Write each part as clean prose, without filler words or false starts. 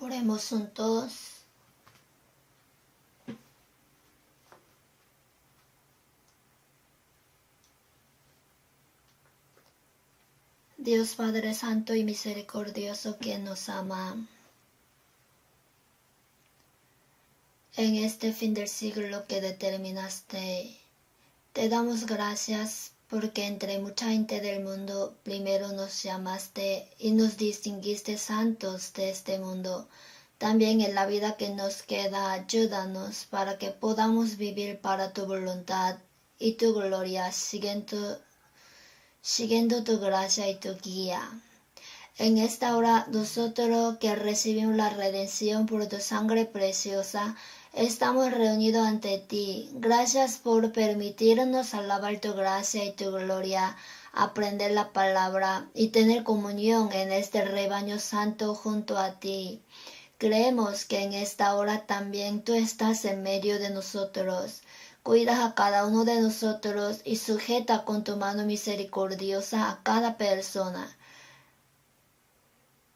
Oremos juntos. Dios Padre Santo y Misericordioso, que nos ama, en este fin del siglo que determinaste, te damos gracias porque entre mucha gente del mundo primero nos llamaste y nos distinguiste santos de este mundo. También en la vida que nos queda, ayúdanos para que podamos vivir para tu voluntad y tu gloria, siguiendo tu gracia y tu guía. En esta hora, nosotros que recibimos la redención por tu sangre preciosa, estamos reunidos ante ti. Gracias por permitirnos alabar tu gracia y tu gloria, aprender la palabra y tener comunión en este rebaño santo junto a ti. Creemos que en esta hora también tú estás en medio de nosotros. Cuida a cada uno de nosotros y sujeta con tu mano misericordiosa a cada persona.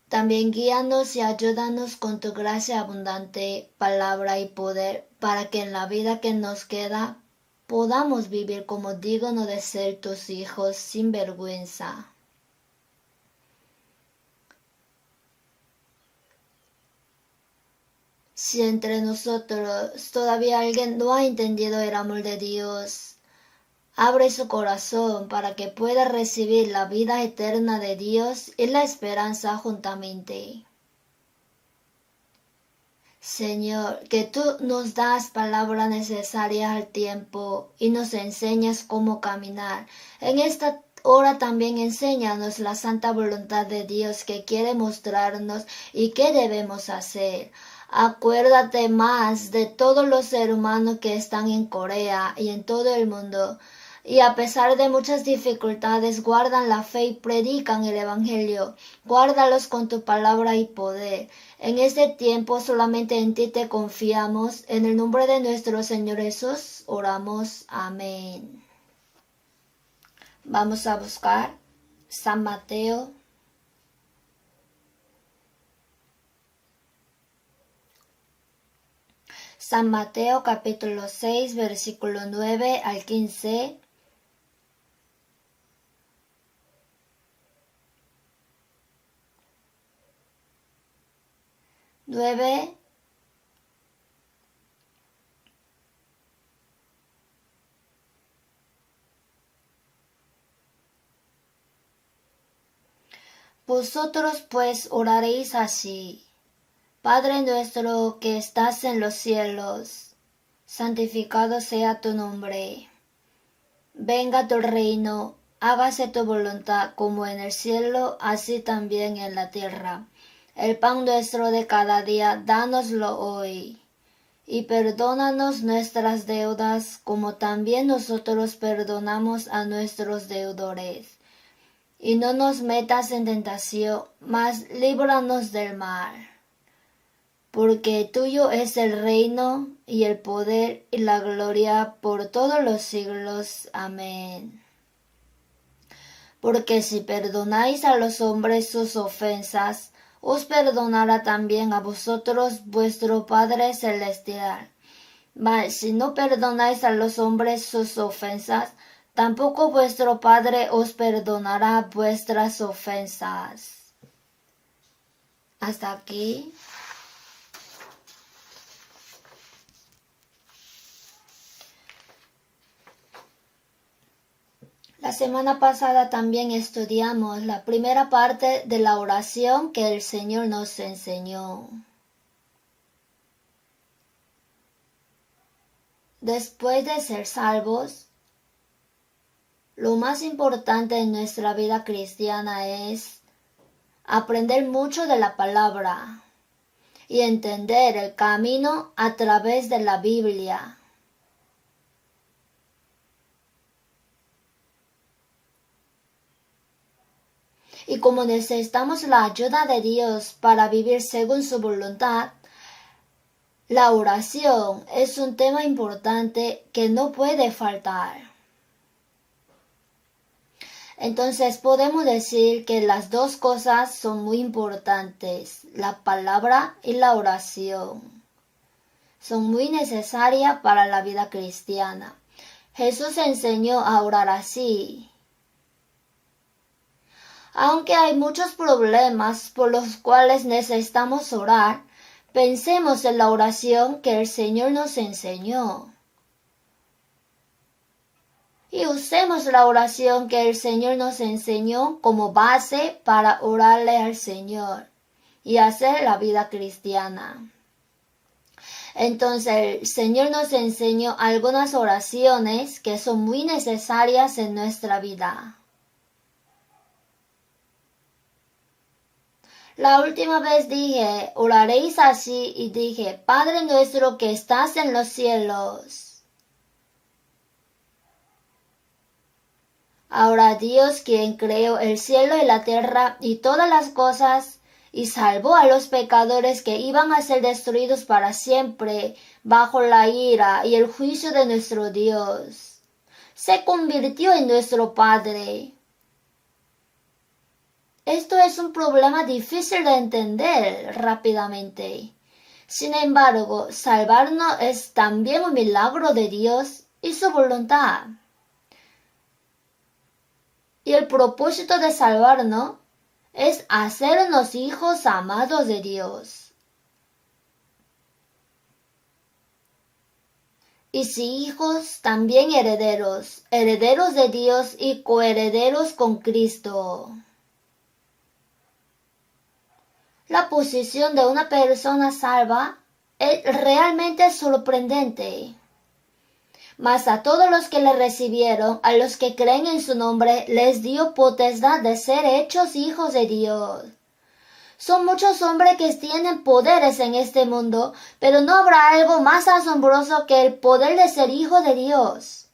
También guíanos y ayúdanos con tu gracia abundante, palabra y poder, para que en la vida que nos queda podamos vivir como dignos de ser tus hijos sin vergüenza. Si entre nosotros todavía alguien no ha entendido el amor de Dios, abre su corazón para que pueda recibir la vida eterna de Dios y la esperanza juntamente. Señor, que tú nos das palabras necesarias al tiempo y nos enseñas cómo caminar. En esta hora también enséñanos la santa voluntad de Dios que quiere mostrarnos y qué debemos hacer. Acuérdate más de todos los seres humanos que están en Corea y en todo el mundo, y a pesar de muchas dificultades guardan la fe y predican el Evangelio. Guárdalos con tu palabra y poder. En este tiempo solamente en ti te confiamos. En el nombre de nuestro Señor Jesús oramos. Amén. Vamos a buscar San Mateo. San Mateo capítulo 6, versículo 9 al 15. Vosotros pues oraréis así: Padre nuestro que estás en los cielos, santificado sea tu nombre. Venga tu reino, hágase tu voluntad como en el cielo, así también en la tierra. El pan nuestro de cada día, dánoslo hoy. Y perdónanos nuestras deudas, como también nosotros perdonamos a nuestros deudores. Y no nos metas en tentación, mas líbranos del mal. Porque tuyo es el reino, y el poder, y la gloria, por todos los siglos. Amén. Porque si perdonáis a los hombres sus ofensas, os perdonará también a vosotros vuestro Padre Celestial. Mas si no perdonáis a los hombres sus ofensas, tampoco vuestro Padre os perdonará vuestras ofensas. Hasta aquí. La semana pasada también estudiamos la primera parte de la oración que el Señor nos enseñó. Después de ser salvos, lo más importante en nuestra vida cristiana es aprender mucho de la palabra y entender el camino a través de la Biblia. Y como necesitamos la ayuda de Dios para vivir según su voluntad, la oración es un tema importante que no puede faltar. Entonces podemos decir que las dos cosas son muy importantes, la palabra y la oración. Son muy necesarias para la vida cristiana. Jesús enseñó a orar así. Aunque hay muchos problemas por los cuales necesitamos orar, pensemos en la oración que el Señor nos enseñó. Y usemos la oración que el Señor nos enseñó como base para orarle al Señor y hacer la vida cristiana. Entonces el Señor nos enseñó algunas oraciones que son muy necesarias en nuestra vida. La última vez dije, oraréis así, y dije, Padre nuestro que estás en los cielos. Ahora Dios, quien creó el cielo y la tierra y todas las cosas, y salvó a los pecadores que iban a ser destruidos para siempre bajo la ira y el juicio de nuestro Dios, se convirtió en nuestro Padre. Esto es un problema difícil de entender rápidamente. Sin embargo, salvarnos es también un milagro de Dios y su voluntad. Y el propósito de salvarnos es hacernos hijos amados de Dios. Y si hijos, también herederos, herederos de Dios y coherederos con Cristo. La posición de una persona salva es realmente sorprendente. Mas a todos los que le recibieron, a los que creen en su nombre, les dio potestad de ser hechos hijos de Dios. Son muchos hombres que tienen poderes en este mundo, pero no habrá algo más asombroso que el poder de ser hijo de Dios.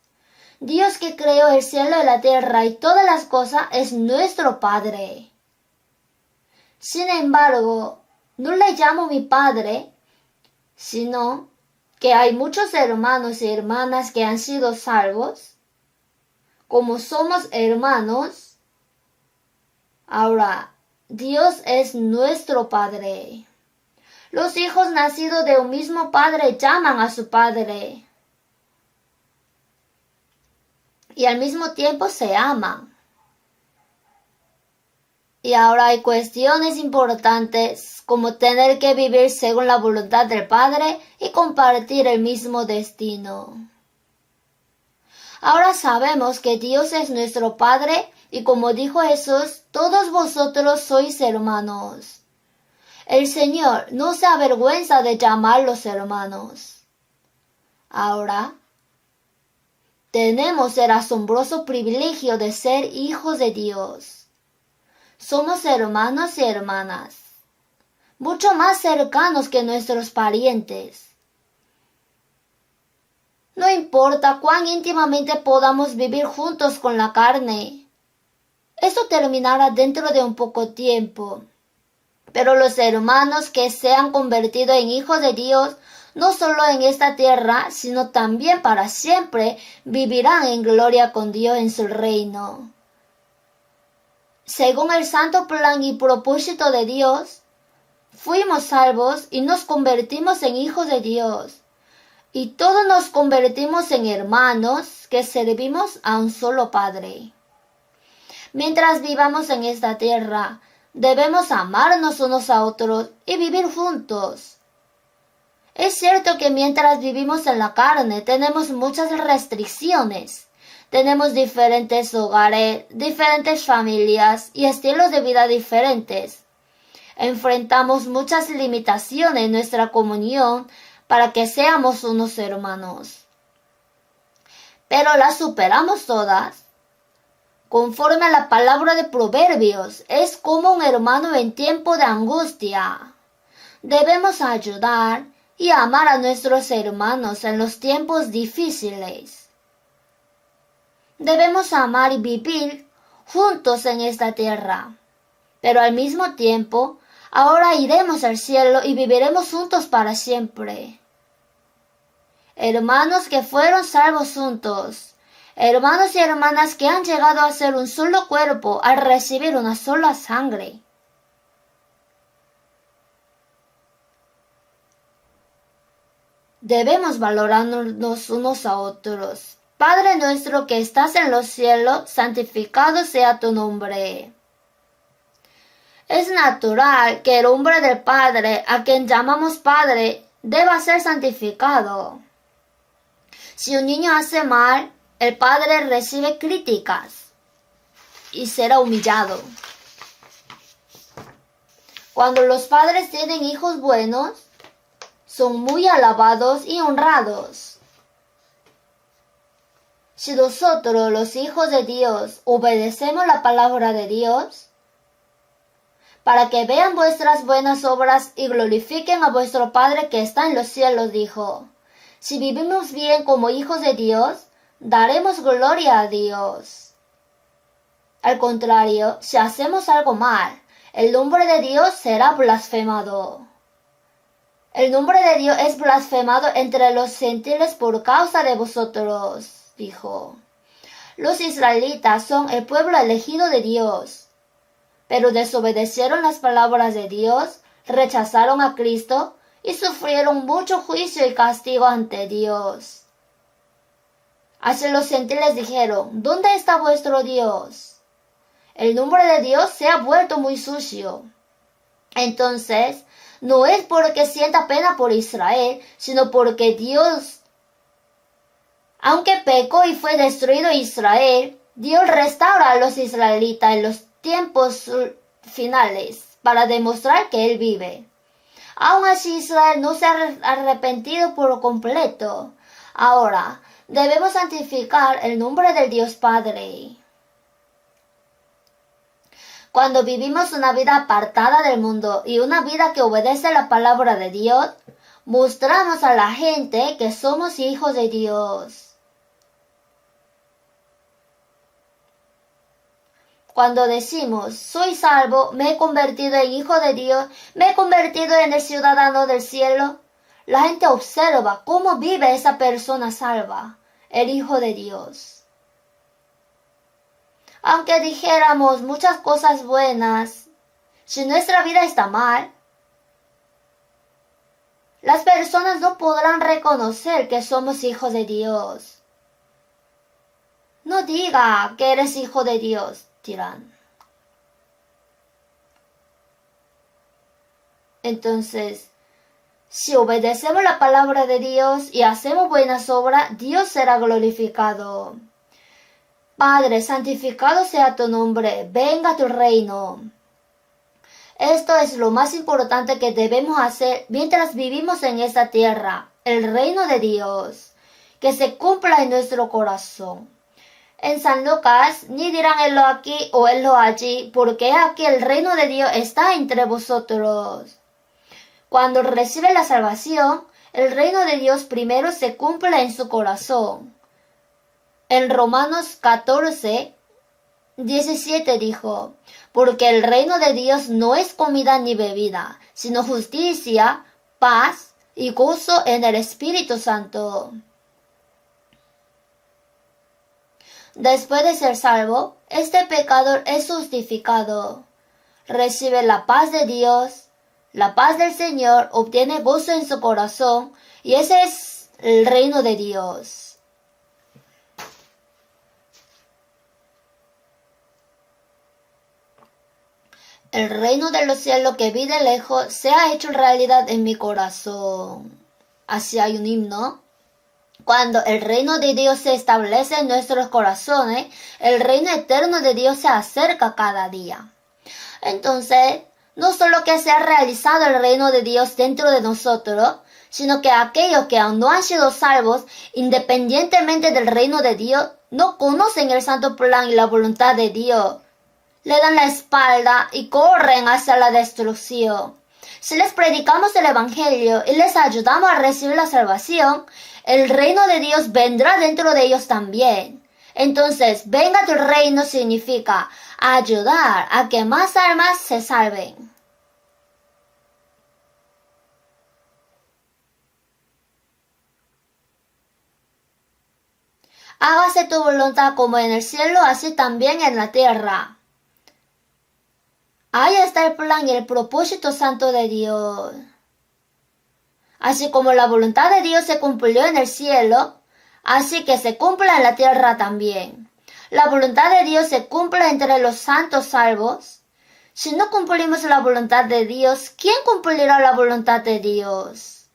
Dios que creó el cielo y la tierra y todas las cosas es nuestro Padre. Sin embargo, no le llamo mi Padre, sino que hay muchos hermanos y hermanas que han sido salvos. Como somos hermanos, ahora Dios es nuestro Padre. Los hijos nacidos de un mismo padre llaman a su Padre. Y al mismo tiempo se aman. Y ahora hay cuestiones importantes como tener que vivir según la voluntad del Padre y compartir el mismo destino. Ahora sabemos que Dios es nuestro Padre y como dijo Jesús, todos vosotros sois hermanos. El Señor no se avergüenza de llamarlos hermanos. Ahora, tenemos el asombroso privilegio de ser hijos de Dios. Somos hermanos y hermanas, mucho más cercanos que nuestros parientes. No importa cuán íntimamente podamos vivir juntos con la carne. Esto terminará dentro de un poco tiempo. Pero los hermanos que se han convertido en hijos de Dios, no solo en esta tierra, sino también para siempre, vivirán en gloria con Dios en su reino. Según el santo plan y propósito de Dios, fuimos salvos y nos convertimos en hijos de Dios. Y todos nos convertimos en hermanos que servimos a un solo Padre. Mientras vivamos en esta tierra, debemos amarnos unos a otros y vivir juntos. Es cierto que mientras vivimos en la carne tenemos muchas restricciones. Tenemos diferentes hogares, diferentes familias y estilos de vida diferentes. Enfrentamos muchas limitaciones en nuestra comunión para que seamos unos hermanos. Pero las superamos todas. Conforme a la palabra de Proverbios, es como un hermano en tiempo de angustia. Debemos ayudar y amar a nuestros hermanos en los tiempos difíciles. Debemos amar y vivir juntos en esta tierra. Pero al mismo tiempo, ahora iremos al cielo y viviremos juntos para siempre. Hermanos que fueron salvos juntos, hermanos y hermanas que han llegado a ser un solo cuerpo al recibir una sola sangre. Debemos valorarnos unos a otros. Padre nuestro que estás en los cielos, santificado sea tu nombre. Es natural que el nombre del Padre, a quien llamamos Padre, deba ser santificado. Si un niño hace mal, el Padre recibe críticas y será humillado. Cuando los padres tienen hijos buenos, son muy alabados y honrados. Si nosotros, los hijos de Dios, obedecemos la palabra de Dios, para que vean vuestras buenas obras y glorifiquen a vuestro Padre que está en los cielos, dijo. Si vivimos bien como hijos de Dios, daremos gloria a Dios. Al contrario, si hacemos algo mal, el nombre de Dios será blasfemado. El nombre de Dios es blasfemado entre los gentiles por causa de vosotros, dijo. Los israelitas son el pueblo elegido de Dios, pero desobedecieron las palabras de Dios, rechazaron a Cristo y sufrieron mucho juicio y castigo ante Dios. Así los gentiles dijeron, ¿dónde está vuestro Dios? El nombre de Dios se ha vuelto muy sucio. Entonces, no es porque sienta pena por Israel, sino porque Dios, aunque pecó y fue destruido Israel, Dios restaura a los israelitas en los tiempos finales para demostrar que Él vive. Aún así Israel no se ha arrepentido por completo. Ahora, debemos santificar el nombre del Dios Padre. Cuando vivimos una vida apartada del mundo y una vida que obedece la palabra de Dios, mostramos a la gente que somos hijos de Dios. Cuando decimos, soy salvo, me he convertido en hijo de Dios, me he convertido en el ciudadano del cielo, la gente observa cómo vive esa persona salva, el hijo de Dios. Aunque dijéramos muchas cosas buenas, si nuestra vida está mal, las personas no podrán reconocer que somos hijos de Dios. No diga que eres hijo de Dios, dirán. Entonces, si obedecemos la palabra de Dios y hacemos buenas obras, Dios será glorificado. Padre, santificado sea tu nombre, venga tu reino. Esto es lo más importante que debemos hacer mientras vivimos en esta tierra, el reino de Dios, que se cumpla en nuestro corazón. En San Lucas, ni dirán helo aquí o helo allí, porque aquí el reino de Dios está entre vosotros. Cuando recibe la salvación, el reino de Dios primero se cumple en su corazón. En Romanos 14, 17 dijo, porque el reino de Dios no es comida ni bebida, sino justicia, paz y gozo en el Espíritu Santo. Después de ser salvo, este pecador es justificado. Recibe la paz de Dios, la paz del Señor, obtiene gozo en su corazón, y ese es el reino de Dios. El reino de los cielos que vi de lejos se ha hecho realidad en mi corazón. Así hay un himno. Cuando el reino de Dios se establece en nuestros corazones, el reino eterno de Dios se acerca cada día. Entonces, no solo que se ha realizado el reino de Dios dentro de nosotros, sino que aquellos que aún no han sido salvos, independientemente del reino de Dios, no conocen el santo plan y la voluntad de Dios. Le dan la espalda y corren hacia la destrucción. Si les predicamos el Evangelio y les ayudamos a recibir la salvación, el reino de Dios vendrá dentro de ellos también. Entonces, venga tu reino significa ayudar a que más almas se salven. Hágase tu voluntad como en el cielo, así también en la tierra. Ahí está el plan y el propósito santo de Dios. Así como la voluntad de Dios se cumplió en el cielo, así que se cumpla en la tierra también. La voluntad de Dios se cumple entre los santos salvos. Si no cumplimos la voluntad de Dios, ¿quién cumplirá la voluntad de Dios?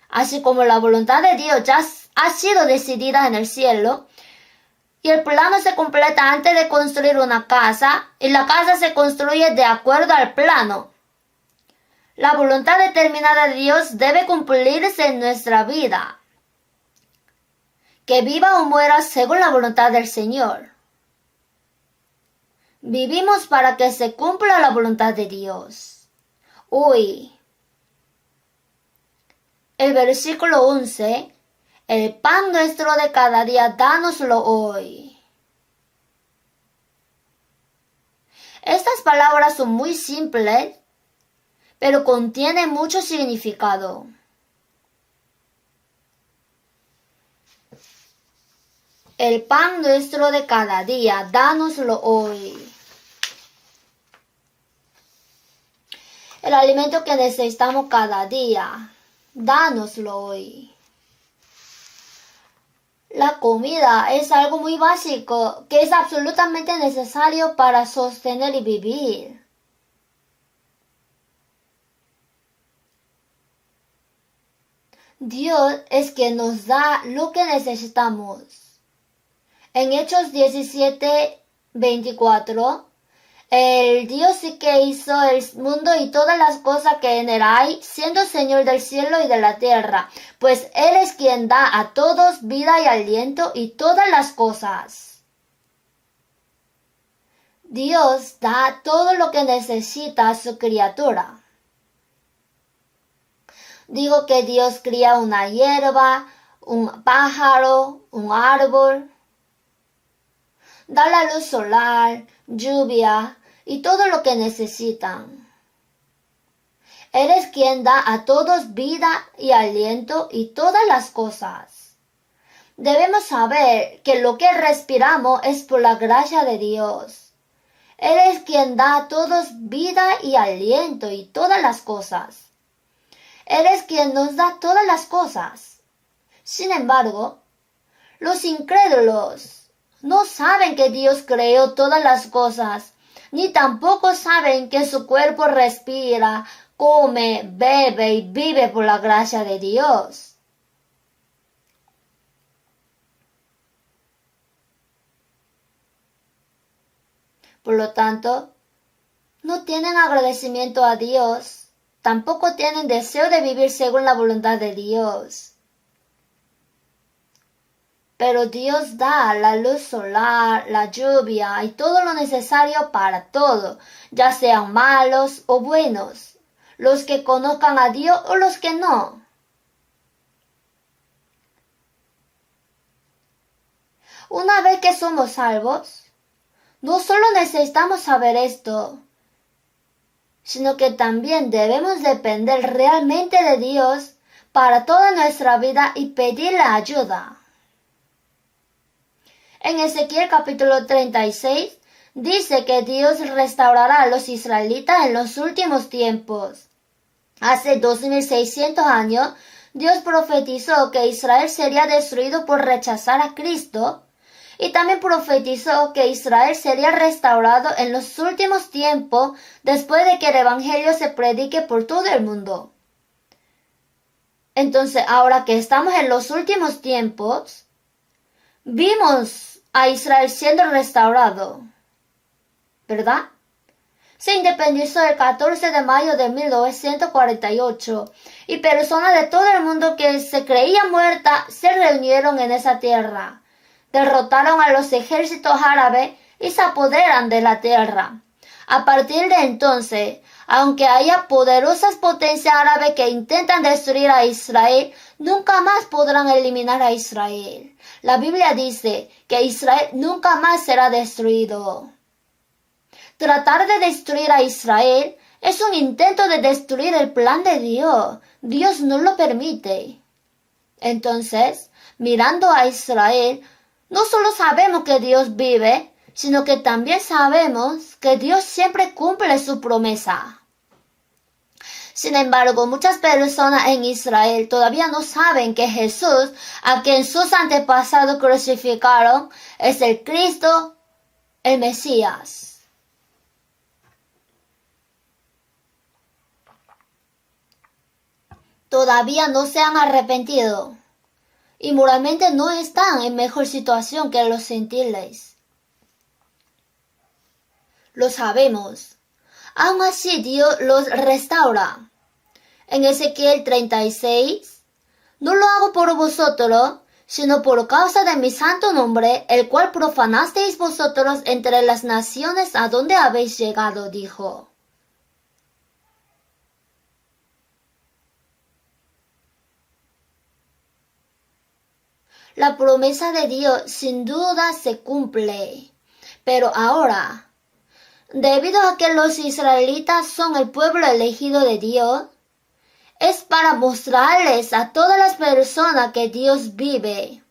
Así como la voluntad de Dios ya ha sido decidida en el cielo, y el plano se completa antes de construir una casa, y la casa se construye de acuerdo al plano. La voluntad determinada de Dios debe cumplirse en nuestra vida. Que viva o muera según la voluntad del Señor. Vivimos para que se cumpla la voluntad de Dios. Hoy, el versículo 11, el pan nuestro de cada día, dánoslo hoy. Estas palabras son muy simples, pero contienen mucho significado. El pan nuestro de cada día, dánoslo hoy. El alimento que necesitamos cada día, dánoslo hoy. La comida es algo muy básico que es absolutamente necesario para sostener y vivir. Dios es quien nos da lo que necesitamos. En Hechos 17:24, el Dios que hizo el mundo y todas las cosas que en él hay, siendo Señor del cielo y de la tierra, pues Él es quien da a todos vida y aliento y todas las cosas. Dios da todo lo que necesita a su criatura. Digo que Dios cría una hierba, un pájaro, un árbol. Da la luz solar, lluvia y todo lo que necesitan. Él es quien da a todos vida y aliento y todas las cosas. Debemos saber que lo que respiramos es por la gracia de Dios. Él es quien da a todos vida y aliento y todas las cosas. Él es quien nos da todas las cosas. Sin embargo, los incrédulos no saben que Dios creó todas las cosas, ni tampoco saben que su cuerpo respira, come, bebe y vive por la gracia de Dios. Por lo tanto, no tienen agradecimiento a Dios. Tampoco tienen deseo de vivir según la voluntad de Dios. Pero Dios da la luz solar, la lluvia y todo lo necesario para todo, ya sean malos o buenos, los que conozcan a Dios o los que no. Una vez que somos salvos, no solo necesitamos saber esto, sino que también debemos depender realmente de Dios para toda nuestra vida y pedirle ayuda. En Ezequiel capítulo 36 dice que Dios restaurará a los israelitas en los últimos tiempos. Hace 2600 años, Dios profetizó que Israel sería destruido por rechazar a Cristo, y también profetizó que Israel sería restaurado en los últimos tiempos después de que el Evangelio se predique por todo el mundo. Entonces, ahora que estamos en los últimos tiempos, vimos a Israel siendo restaurado, ¿verdad? Se independizó el 14 de mayo de 1948 y personas de todo el mundo que se creían muertas se reunieron en esa tierra. Derrotaron a los ejércitos árabes y se apoderan de la tierra. A partir de entonces, aunque haya poderosas potencias árabes que intentan destruir a Israel, nunca más podrán eliminar a Israel. La Biblia dice que Israel nunca más será destruido. Tratar de destruir a Israel es un intento de destruir el plan de Dios. Dios no lo permite. Entonces, mirando a Israel, no solo sabemos que Dios vive, sino que también sabemos que Dios siempre cumple su promesa. Sin embargo, muchas personas en Israel todavía no saben que Jesús, a quien sus antepasados crucificaron, es el Cristo, el Mesías. Todavía no se han arrepentido y moralmente no están en mejor situación que los gentiles. Lo sabemos. Aún así Dios los restaura. En Ezequiel 36, no lo hago por vosotros, sino por causa de mi santo nombre, el cual profanasteis vosotros entre las naciones a donde habéis llegado, dijo. La promesa de Dios sin duda se cumple, pero ahora, debido a que los israelitas son el pueblo elegido de Dios, es para mostrarles a todas las personas que Dios vive.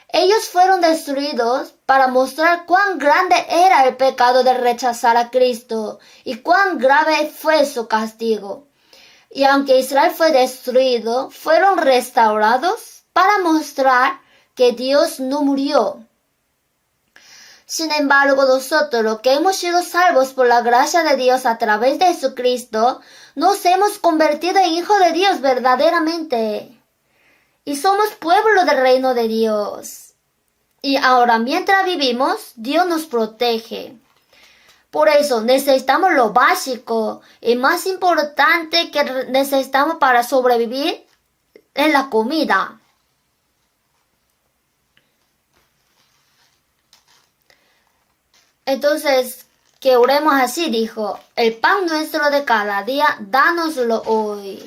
Ellos fueron destruidos para mostrar cuán grande era el pecado de rechazar a Cristo y cuán grave fue su castigo. Y aunque Israel fue destruido, fueron restaurados para mostrar que Dios no murió. Sin embargo, nosotros que hemos sido salvos por la gracia de Dios a través de Jesucristo, nos hemos convertido en hijos de Dios verdaderamente. Y somos pueblo del reino de Dios. Y ahora mientras vivimos, Dios nos protege. Por eso necesitamos lo básico y más importante que necesitamos para sobrevivir es la comida. Entonces, que oremos así, dijo, el pan nuestro de cada día, dánoslo hoy.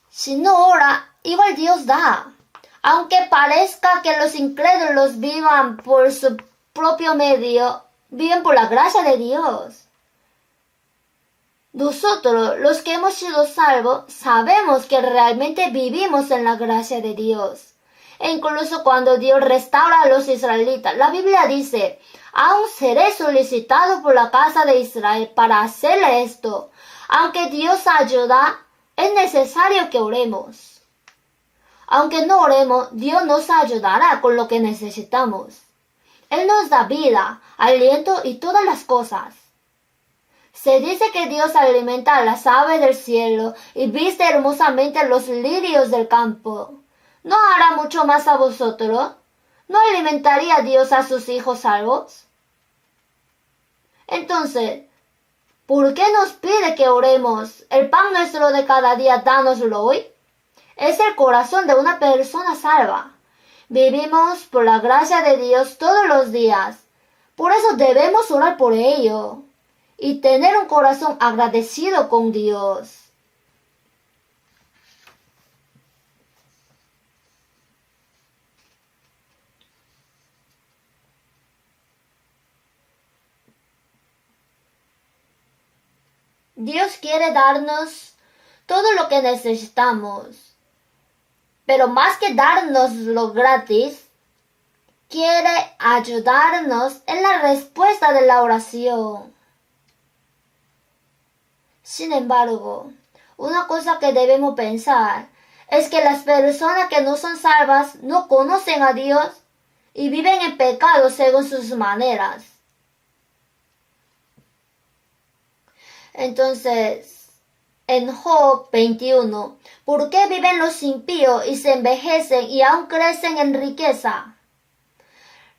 Si no ora, igual Dios da. Aunque parezca que los incrédulos vivan por su propio medio, viven por la gracia de Dios. Nosotros, los que hemos sido salvos, sabemos que realmente vivimos en la gracia de Dios. E incluso cuando Dios restaura a los israelitas, la Biblia dice, aún seré solicitado por la casa de Israel para hacerle esto. Aunque Dios ayuda, es necesario que oremos. Aunque no oremos, Dios nos ayudará con lo que necesitamos. Él nos da vida, aliento y todas las cosas. Se dice que Dios alimenta a las aves del cielo y viste hermosamente los lirios del campo. ¿No hará mucho más a vosotros? ¿No alimentaría Dios a sus hijos salvos? Entonces, ¿por qué nos pide que oremos? El pan nuestro de cada día, dánoslo hoy. Es el corazón de una persona salva. Vivimos por la gracia de Dios todos los días. Por eso debemos orar por ello y tener un corazón agradecido con Dios. Dios quiere darnos todo lo que necesitamos, pero más que darnos lo gratis, quiere ayudarnos en la respuesta de la oración. Sin embargo, una cosa que debemos pensar es que las personas que no son salvas no conocen a Dios y viven en pecado según sus maneras. Entonces, en Job 21, ¿por qué viven los impíos y se envejecen y aún crecen en riqueza?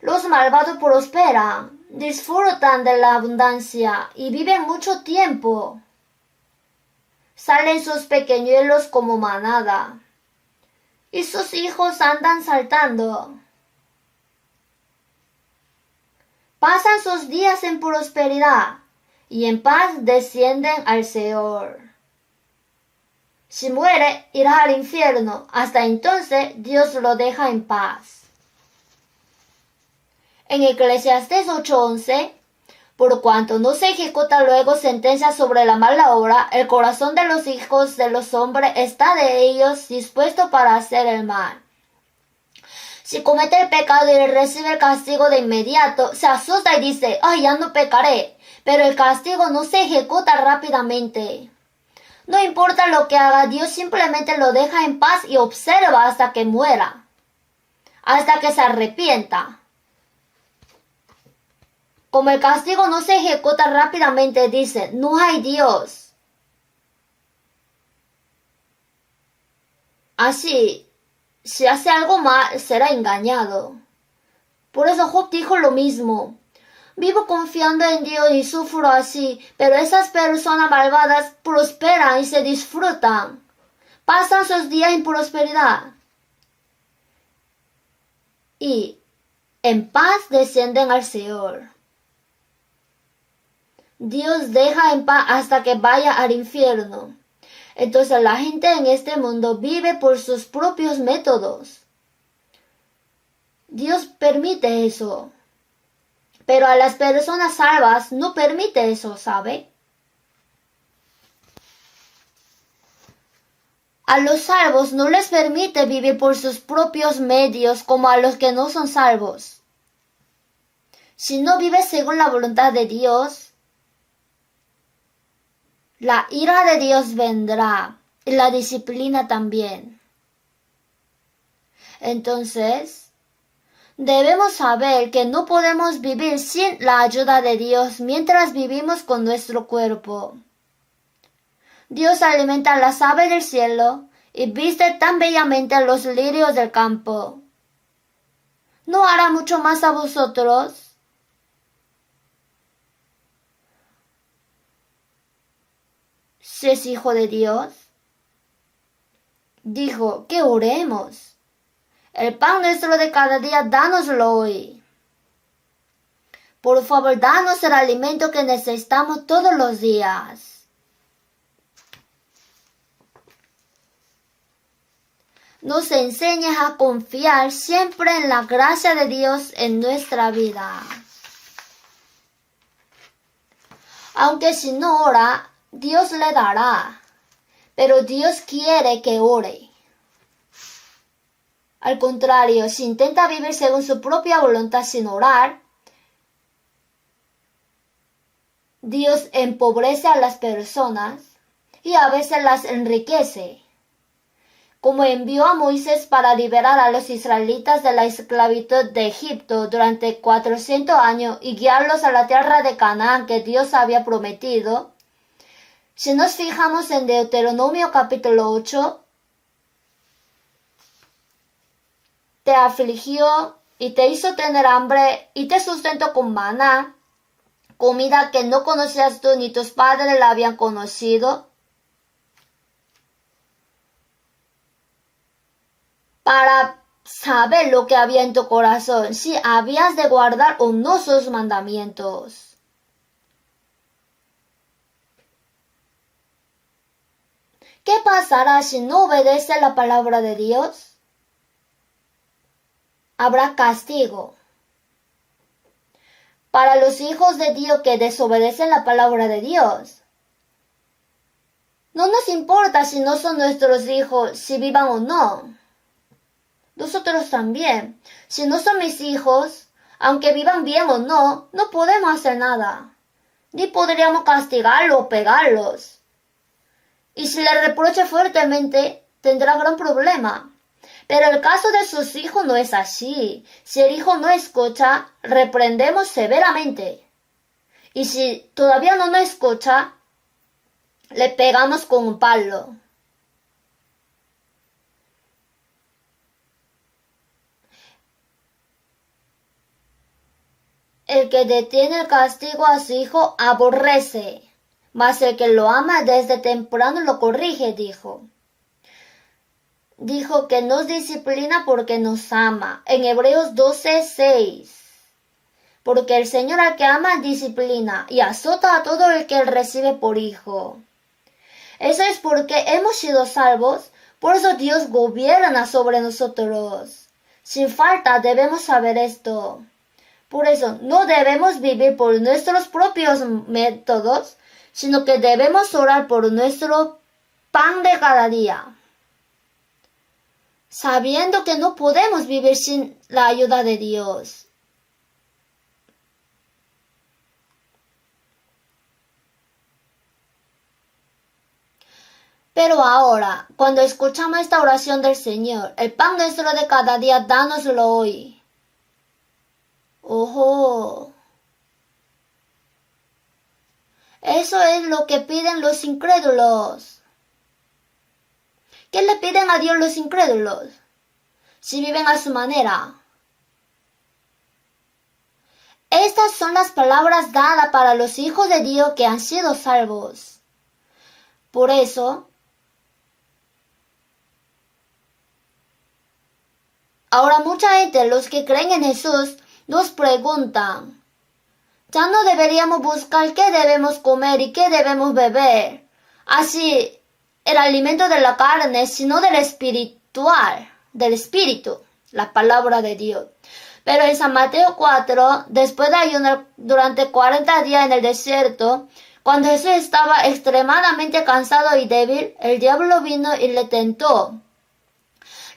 Los malvados prosperan, disfrutan de la abundancia y viven mucho tiempo. Salen sus pequeñuelos como manada, y sus hijos andan saltando. Pasan sus días en prosperidad, y en paz descienden al Seol. Si muere, irá al infierno. Hasta entonces Dios lo deja en paz. En Eclesiastés 8:11, Por cuanto no se ejecuta luego sentencia sobre la mala obra, el corazón de los hijos de los hombres está de ellos dispuesto para hacer el mal. Si comete el pecado y recibe el castigo de inmediato, se asusta y dice, ¡ay, ya no pecaré! Pero el castigo no se ejecuta rápidamente. No importa lo que haga, Dios simplemente lo deja en paz y observa hasta que muera, hasta que se arrepienta. Como el castigo no se ejecuta rápidamente, dice, no hay Dios. Así, si hace algo mal, será engañado. Por eso Job dijo lo mismo. Vivo confiando en Dios y sufro así, pero esas personas malvadas prosperan y se disfrutan. Pasan sus días en prosperidad. Y en paz descienden al Seol. Dios deja en paz hasta que vaya al infierno. Entonces la gente en este mundo vive por sus propios métodos. Dios permite eso. Pero a las personas salvas no permite eso, ¿sabe? A los salvos no les permite vivir por sus propios medios como a los que no son salvos. Si no vives según la voluntad de Dios, la ira de Dios vendrá y la disciplina también. Entonces, debemos saber que no podemos vivir sin la ayuda de Dios mientras vivimos con nuestro cuerpo. Dios alimenta a las aves del cielo y viste tan bellamente a los lirios del campo. ¿No hará mucho más a vosotros? Si es hijo de Dios. Dijo que oremos. El pan nuestro de cada día, dánoslo hoy. Por favor, danos el alimento que necesitamos todos los días. Nos enseña a confiar siempre en la gracia de Dios en nuestra vida. Aunque si no ora, Dios le dará, pero Dios quiere que ore. Al contrario, si intenta vivir según su propia voluntad sin orar, Dios empobrece a las personas y a veces las enriquece. Como envió a Moisés para liberar a los israelitas de la esclavitud de Egipto durante 400 años y guiarlos a la tierra de Canaán que Dios había prometido. Si nos fijamos en Deuteronomio capítulo 8, te afligió y te hizo tener hambre y te sustentó con maná, comida que no conocías tú ni tus padres la habían conocido, para saber lo que había en tu corazón, si habías de guardar o no sus mandamientos. ¿Qué pasará si no obedece la palabra de Dios? Habrá castigo. Para los hijos de Dios que desobedecen la palabra de Dios, no nos importa si no son nuestros hijos, si vivan o no. Nosotros también. Si no son mis hijos, aunque vivan bien o no, no podemos hacer nada. Ni podríamos castigarlos o pegarlos. Y si le reprocha fuertemente, tendrá gran problema. Pero el caso de sus hijos no es así. Si el hijo no escucha, reprendemos severamente. Y si todavía no nos escucha, le pegamos con un palo. El que detiene el castigo a su hijo aborrece, mas el que lo ama desde temprano lo corrige, dijo. Dijo que nos disciplina porque nos ama. En Hebreos 12:6. Porque el Señor al que ama disciplina y azota a todo el que él recibe por hijo. Eso es porque hemos sido salvos, por eso Dios gobierna sobre nosotros. Sin falta debemos saber esto. Por eso, no debemos vivir por nuestros propios métodos, sino que debemos orar por nuestro pan de cada día, sabiendo que no podemos vivir sin la ayuda de Dios. Pero ahora, cuando escuchamos esta oración del Señor, el pan nuestro de cada día, dánoslo hoy. ¡Ojo! Eso es lo que piden los incrédulos. ¿Qué le piden a Dios los incrédulos? Si viven a su manera. Estas son las palabras dadas para los hijos de Dios que han sido salvos. Por eso, ahora mucha gente, los que creen en Jesús, nos preguntan, ¿ya no deberíamos buscar qué debemos comer y qué debemos beber? Así, el alimento de la carne, sino del espiritual, del espíritu, la palabra de Dios. Pero en San Mateo 4, después de ayunar durante 40 días en el desierto, cuando Jesús estaba extremadamente cansado y débil, el diablo vino y le tentó.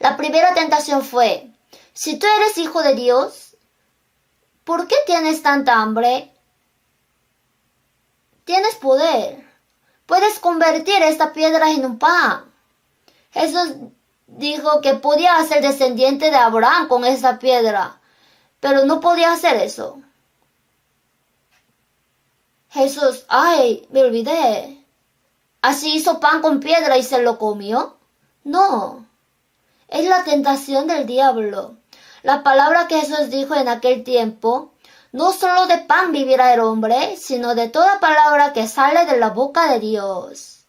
La primera tentación fue, si tú eres hijo de Dios, ¿por qué tienes tanta hambre? Tienes poder. Puedes convertir esta piedra en un pan. Jesús dijo que podía ser descendiente de Abraham con esa piedra, pero no podía hacer eso. Jesús, ay, me olvidé. ¿Así hizo pan con piedra y se lo comió? No. Es la tentación del diablo. La palabra que Jesús dijo en aquel tiempo, no solo de pan vivirá el hombre, sino de toda palabra que sale de la boca de Dios.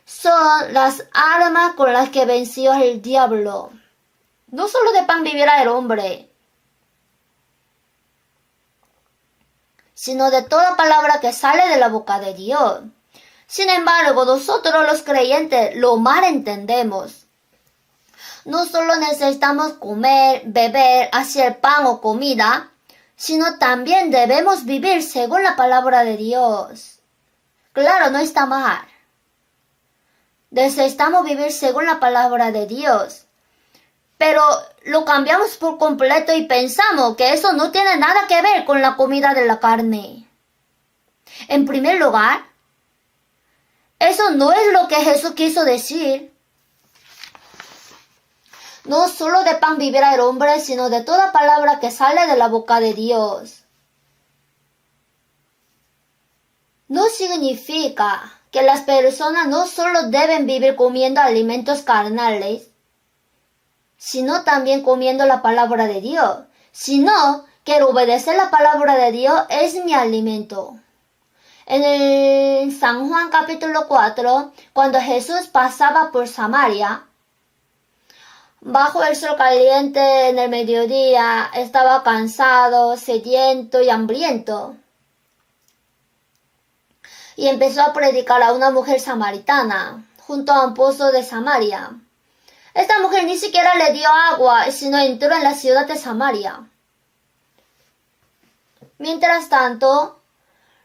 Son las armas con las que venció el diablo. No solo de pan vivirá el hombre, sino de toda palabra que sale de la boca de Dios. Sin embargo, nosotros los creyentes lo mal entendemos. No solo necesitamos comer, beber, hacer pan o comida, sino también debemos vivir según la palabra de Dios. Claro, no está mal. Necesitamos vivir según la palabra de Dios. Pero lo cambiamos por completo y pensamos que eso no tiene nada que ver con la comida de la carne. En primer lugar, eso no es lo que Jesús quiso decir. No solo de pan vivirá el hombre, sino de toda palabra que sale de la boca de Dios. No significa que las personas no solo deben vivir comiendo alimentos carnales, sino también comiendo la palabra de Dios, sino que el obedecer la palabra de Dios es mi alimento. En el San Juan capítulo 4, cuando Jesús pasaba por Samaria, bajo el sol caliente en el mediodía, estaba cansado, sediento y hambriento. Y empezó a predicar a una mujer samaritana, junto a un pozo de Samaria. Esta mujer ni siquiera le dio agua, sino entró en la ciudad de Samaria. Mientras tanto,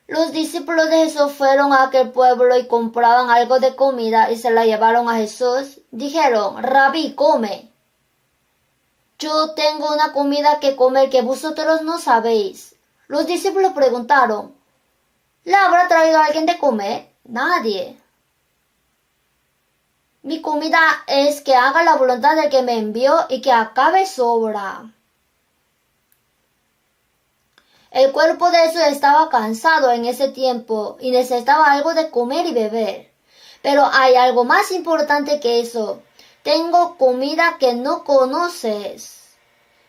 los discípulos de Jesús fueron a aquel pueblo y compraban algo de comida y se la llevaron a Jesús. Dijeron, Rabí, come. Yo tengo una comida que comer que vosotros no sabéis. Los discípulos preguntaron, ¿le habrá traído alguien de comer? Nadie. Mi comida es que haga la voluntad del que me envió y que acabe su obra. El cuerpo de Jesús estaba cansado en ese tiempo y necesitaba algo de comer y beber. Pero hay algo más importante que eso. Tengo comida que no conoces.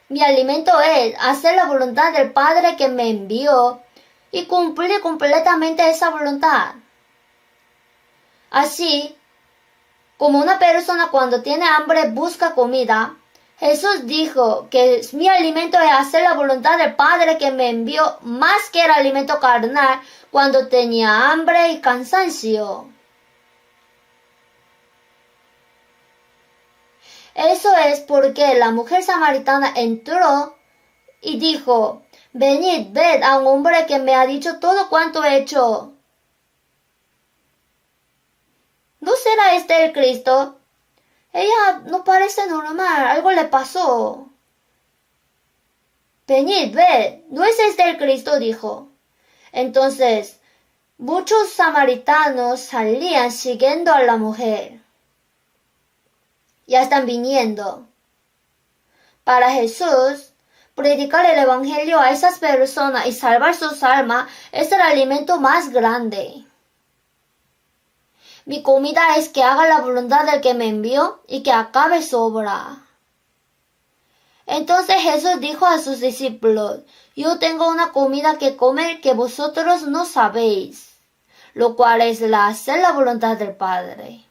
Mi alimento es hacer la voluntad del Padre que me envió y cumplir completamente esa voluntad. Así, como una persona cuando tiene hambre busca comida, Jesús dijo que mi alimento es hacer la voluntad del Padre que me envió más que el alimento carnal cuando tenía hambre y cansancio. Eso es porque la mujer samaritana entró y dijo, Venid, ved a un hombre que me ha dicho todo cuanto he hecho. ¿No será este el Cristo? Ella no parece normal, algo le pasó. Venid, ved, ¿no es este el Cristo? Dijo. Entonces, muchos samaritanos salían siguiendo a la mujer. Ya están viniendo. Para Jesús, predicar el Evangelio a esas personas y salvar sus almas es el alimento más grande. Mi comida es que haga la voluntad del que me envió y que acabe su obra. Entonces Jesús dijo a sus discípulos, yo tengo una comida que comer que vosotros no sabéis, lo cual es hacer la voluntad del Padre.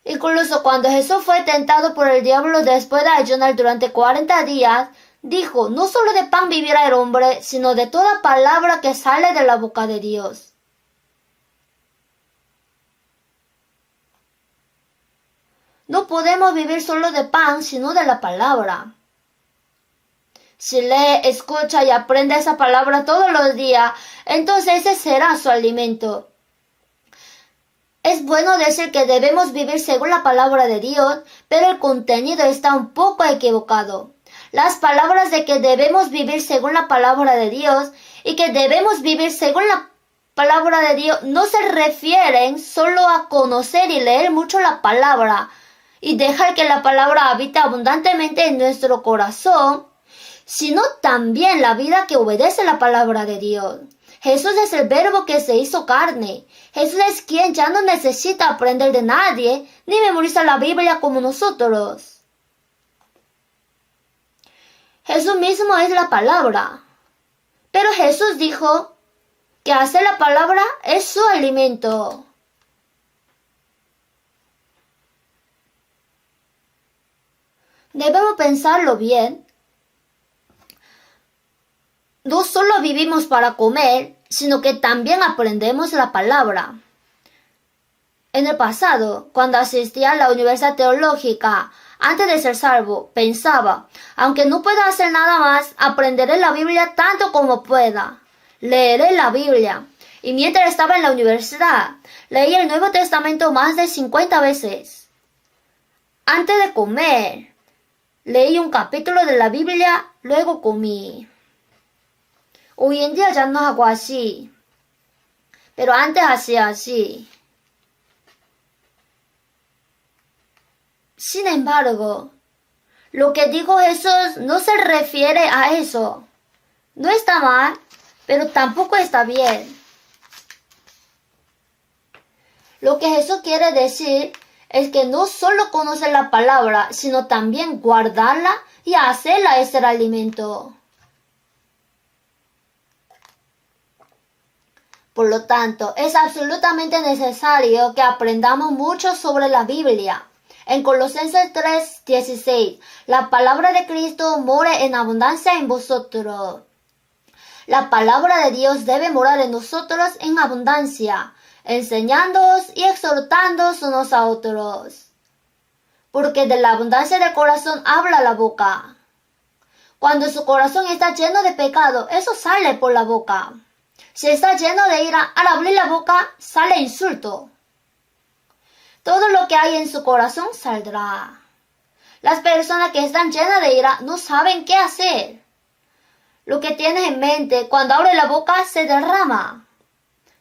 Incluso cuando Jesús fue tentado por el diablo después de ayunar durante 40 días, dijo, no solo de pan vivirá el hombre, sino de toda palabra que sale de la boca de Dios. No podemos vivir solo de pan, sino de la palabra. Si lee, escucha y aprende esa palabra todos los días, entonces ese será su alimento. Es bueno decir que debemos vivir según la palabra de Dios, pero el contenido está un poco equivocado. Las palabras de que debemos vivir según la palabra de Dios y que debemos vivir según la palabra de Dios no se refieren solo a conocer y leer mucho la palabra y dejar que la palabra habite abundantemente en nuestro corazón, sino también la vida que obedece la palabra de Dios. Jesús es el verbo que se hizo carne. Jesús es quien ya no necesita aprender de nadie, ni memorizar la Biblia como nosotros. Jesús mismo es la palabra. Pero Jesús dijo que hacer la palabra es su alimento. Debemos pensarlo bien. No solo vivimos para comer, sino que también aprendemos la palabra. En el pasado, cuando asistía a la Universidad Teológica, antes de ser salvo, pensaba, aunque no pueda hacer nada más, aprenderé la Biblia tanto como pueda. Leeré la Biblia. Y mientras estaba en la universidad, leí el Nuevo Testamento más de 50 veces. Antes de comer, leí un capítulo de la Biblia, luego comí. Hoy en día ya no hago así, pero antes hacía así. Sin embargo, lo que dijo Jesús no se refiere a eso. No está mal, pero tampoco está bien. Lo que Jesús quiere decir es que no solo conocer la palabra, sino también guardarla y hacerla es el alimento. Por lo tanto, es absolutamente necesario que aprendamos mucho sobre la Biblia. En Colosenses 3:16, la palabra de Cristo more en abundancia en vosotros. La palabra de Dios debe morar en nosotros en abundancia, enseñándoos y exhortándoos unos a otros. Porque de la abundancia del corazón habla la boca. Cuando su corazón está lleno de pecado, eso sale por la boca. Si está lleno de ira, al abrir la boca sale insulto. Todo lo que hay en su corazón saldrá. Las personas que están llenas de ira no saben qué hacer. Lo que tienes en mente cuando abre la boca se derrama.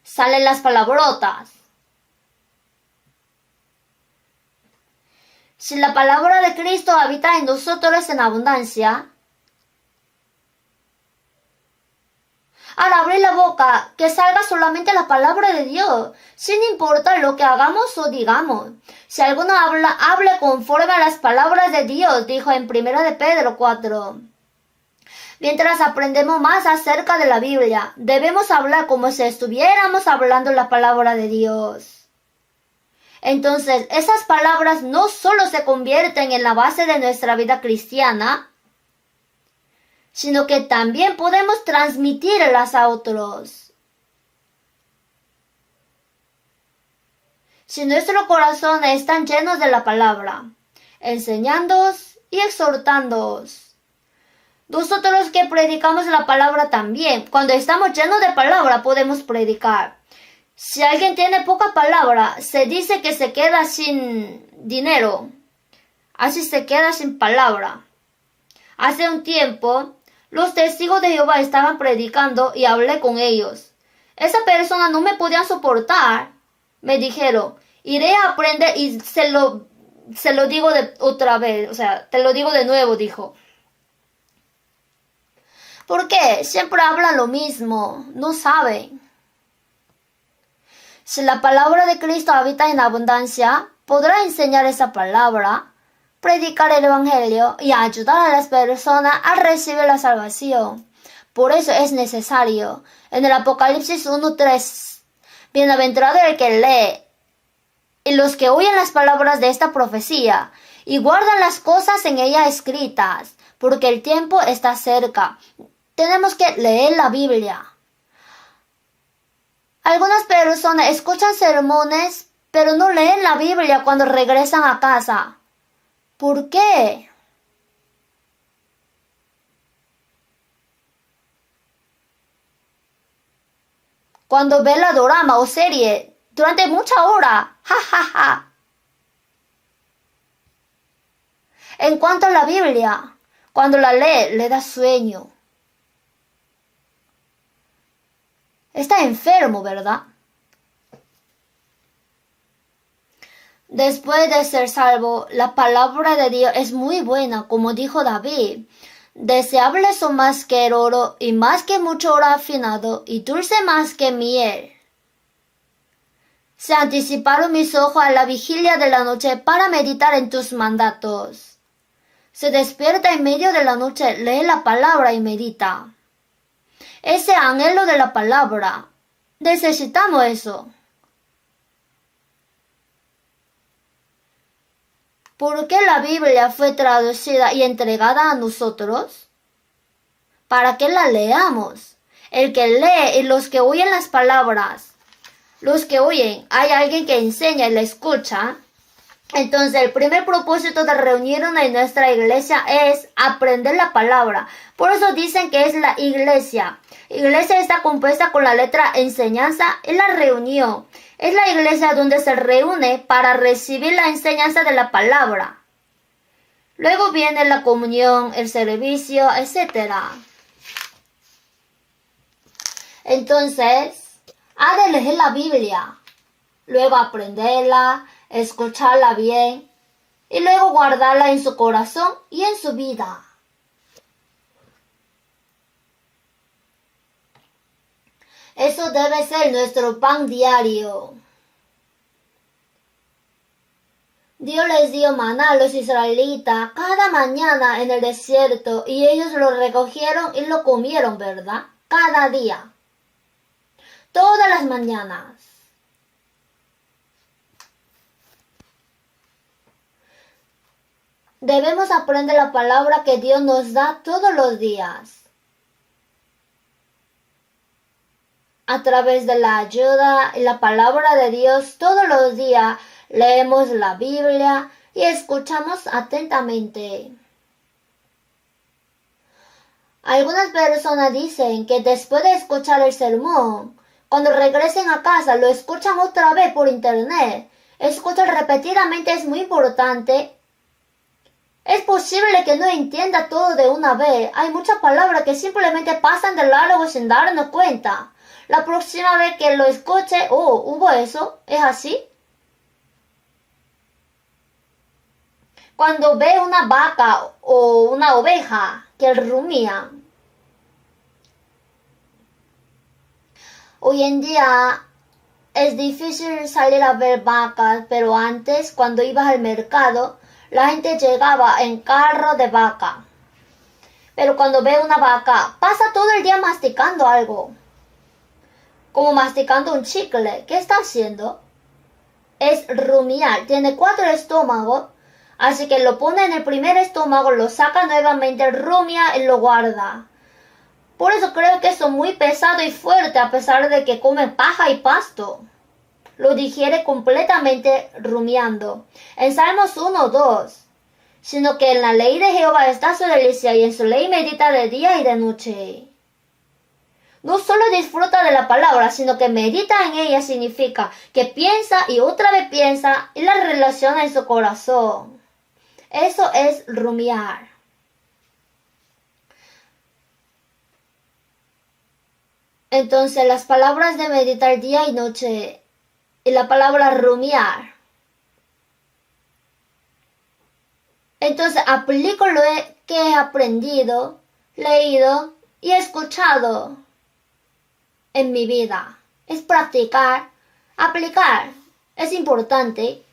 Salen las palabrotas. Si la palabra de Cristo habita en nosotros en abundancia, al abrir la boca, que salga solamente la palabra de Dios, sin importar lo que hagamos o digamos. Si alguno habla, hable conforme a las palabras de Dios, dijo en 1 de Pedro 4. Mientras aprendemos más acerca de la Biblia, debemos hablar como si estuviéramos hablando la palabra de Dios. Entonces, esas palabras no solo se convierten en la base de nuestra vida cristiana, sino que también podemos transmitirlas a otros. Si nuestros corazones están llenos de la palabra, enseñándoos y exhortándoos, Nosotros que predicamos la palabra también, cuando estamos llenos de palabra podemos predicar. Si alguien tiene poca palabra, se dice que se queda sin dinero. Así se queda sin palabra. Hace un tiempo, los testigos de Jehová estaban predicando y hablé con ellos. Esa persona no me podía soportar. Me dijeron, iré a aprender y se lo digo otra vez. O sea, te lo digo de nuevo, dijo. ¿Por qué? Siempre hablan lo mismo. No saben. Si la palabra de Cristo habita en abundancia, podrá enseñar esa palabra, predicar el Evangelio y ayudar a las personas a recibir la salvación. Por eso es necesario. En el Apocalipsis 1:3, bienaventurado el que lee y los que oyen las palabras de esta profecía y guardan las cosas en ella escritas, porque el tiempo está cerca. Tenemos que leer la Biblia. Algunas personas escuchan sermones, pero no leen la Biblia cuando regresan a casa. ¿Por qué? Cuando ve la dorama o serie durante mucha hora, ja. En cuanto a la Biblia, cuando la lee, le da sueño. Está enfermo, ¿verdad? Después de ser salvo, la palabra de Dios es muy buena, como dijo David. Deseables son más que el oro, y más que mucho oro afinado, y dulce más que miel. Se anticiparon mis ojos a la vigilia de la noche para meditar en tus mandatos. Se despierta en medio de la noche, lee la palabra y medita. Ese anhelo de la palabra. Necesitamos eso. ¿Por qué la Biblia fue traducida y entregada a nosotros? Para que la leamos. El que lee y los que oyen las palabras. Los que oyen, hay alguien que enseña y la escucha. Entonces el primer propósito de reunirnos en nuestra iglesia es aprender la palabra. Por eso dicen que es la iglesia. Iglesia está compuesta con la letra enseñanza y la reunión. Es la iglesia donde se reúne para recibir la enseñanza de la palabra. Luego viene la comunión, el servicio, etc. Entonces, ha de leer la Biblia, luego aprenderla, escucharla bien y luego guardarla en su corazón y en su vida. Eso debe ser nuestro pan diario. Dios les dio maná a los israelitas cada mañana en el desierto y ellos lo recogieron y lo comieron, ¿verdad? Cada día. Todas las mañanas. Debemos aprender la palabra que Dios nos da todos los días. A través de la ayuda y la palabra de Dios todos los días leemos la Biblia y escuchamos atentamente. Algunas personas dicen que después de escuchar el sermón, cuando regresen a casa lo escuchan otra vez por internet. Escuchar repetidamente es muy importante. Es posible que no entienda todo de una vez. Hay muchas palabras que simplemente pasan de largo sin darnos cuenta. La próxima vez que lo escuche, ¿hubo eso? ¿Es así? Cuando ve una vaca o una oveja que rumía. Hoy en día es difícil salir a ver vacas, pero antes, cuando ibas al mercado, la gente llegaba en carro de vaca. Pero cuando ve una vaca, pasa todo el día masticando algo. Como masticando un chicle. ¿Qué está haciendo? Es rumiar. Tiene 4 estómagos. Así que lo pone en el primer estómago, lo saca nuevamente, rumia y lo guarda. Por eso creo que eso es muy pesado y fuerte a pesar de que come paja y pasto. Lo digiere completamente rumiando. En Salmos 1:2. sino que en la ley de Jehová está su delicia y en su ley medita de día y de noche. No solo disfruta de la palabra, sino que medita en ella significa que piensa y otra vez piensa y la relaciona en su corazón. Eso es rumiar. Entonces las palabras de meditar día y noche y la palabra rumiar. Entonces aplico lo que he aprendido, leído y escuchado en mi vida. Es practicar, aplicar. Es importante.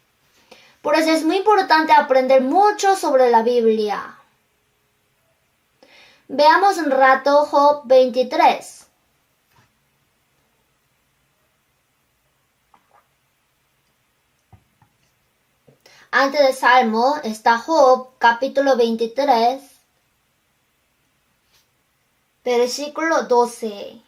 Por eso es muy importante aprender mucho sobre la Biblia. Veamos un rato Job 23. Antes del Salmo está Job, capítulo 23, versículo 12.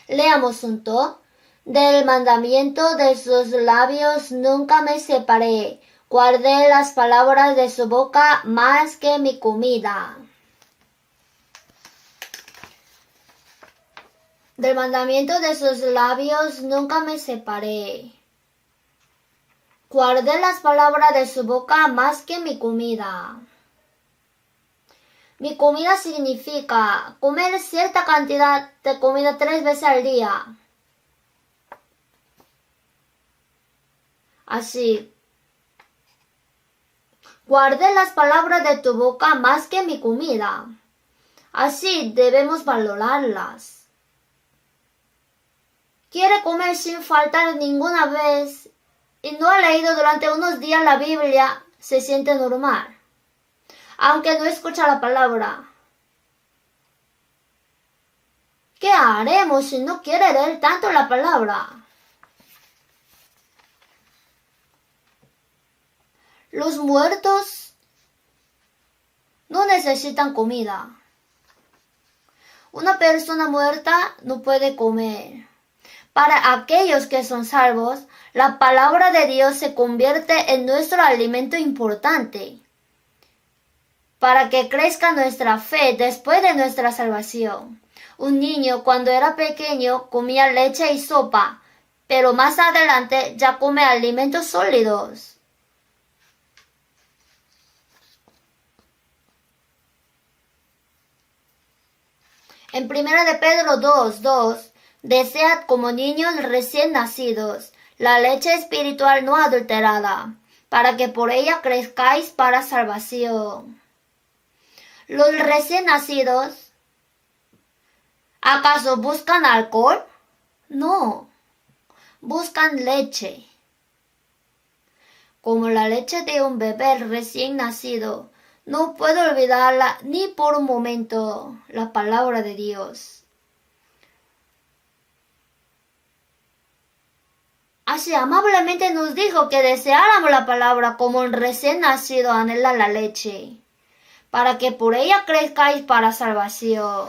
Leamos junto. Del mandamiento de sus labios nunca me separé. Guardé las palabras de su boca más que mi comida. Del mandamiento de sus labios nunca me separé. Guardé las palabras de su boca más que mi comida. Mi comida significa comer cierta cantidad de comida 3 veces al día. Así. Guardé las palabras de tu boca más que mi comida. Así debemos valorarlas. Quiere comer sin faltar ninguna vez y no ha leído durante unos días la Biblia, se siente normal, aunque no escucha la palabra. ¿Qué haremos si no quiere leer tanto la palabra? Los muertos no necesitan comida. Una persona muerta no puede comer. Para aquellos que son salvos, la palabra de Dios se convierte en nuestro alimento importante para que crezca nuestra fe después de nuestra salvación. Un niño cuando era pequeño comía leche y sopa, pero más adelante ya come alimentos sólidos. En 1 de Pedro 2:2, desead como niños recién nacidos la leche espiritual no adulterada, para que por ella crezcáis para salvación. Los recién nacidos, ¿acaso buscan alcohol? No, buscan leche. Como la leche de un bebé recién nacido, no puedo olvidarla ni por un momento, la palabra de Dios. Así amablemente nos dijo que deseáramos la palabra como un recién nacido anhela la leche, para que por ella crezcáis para salvación.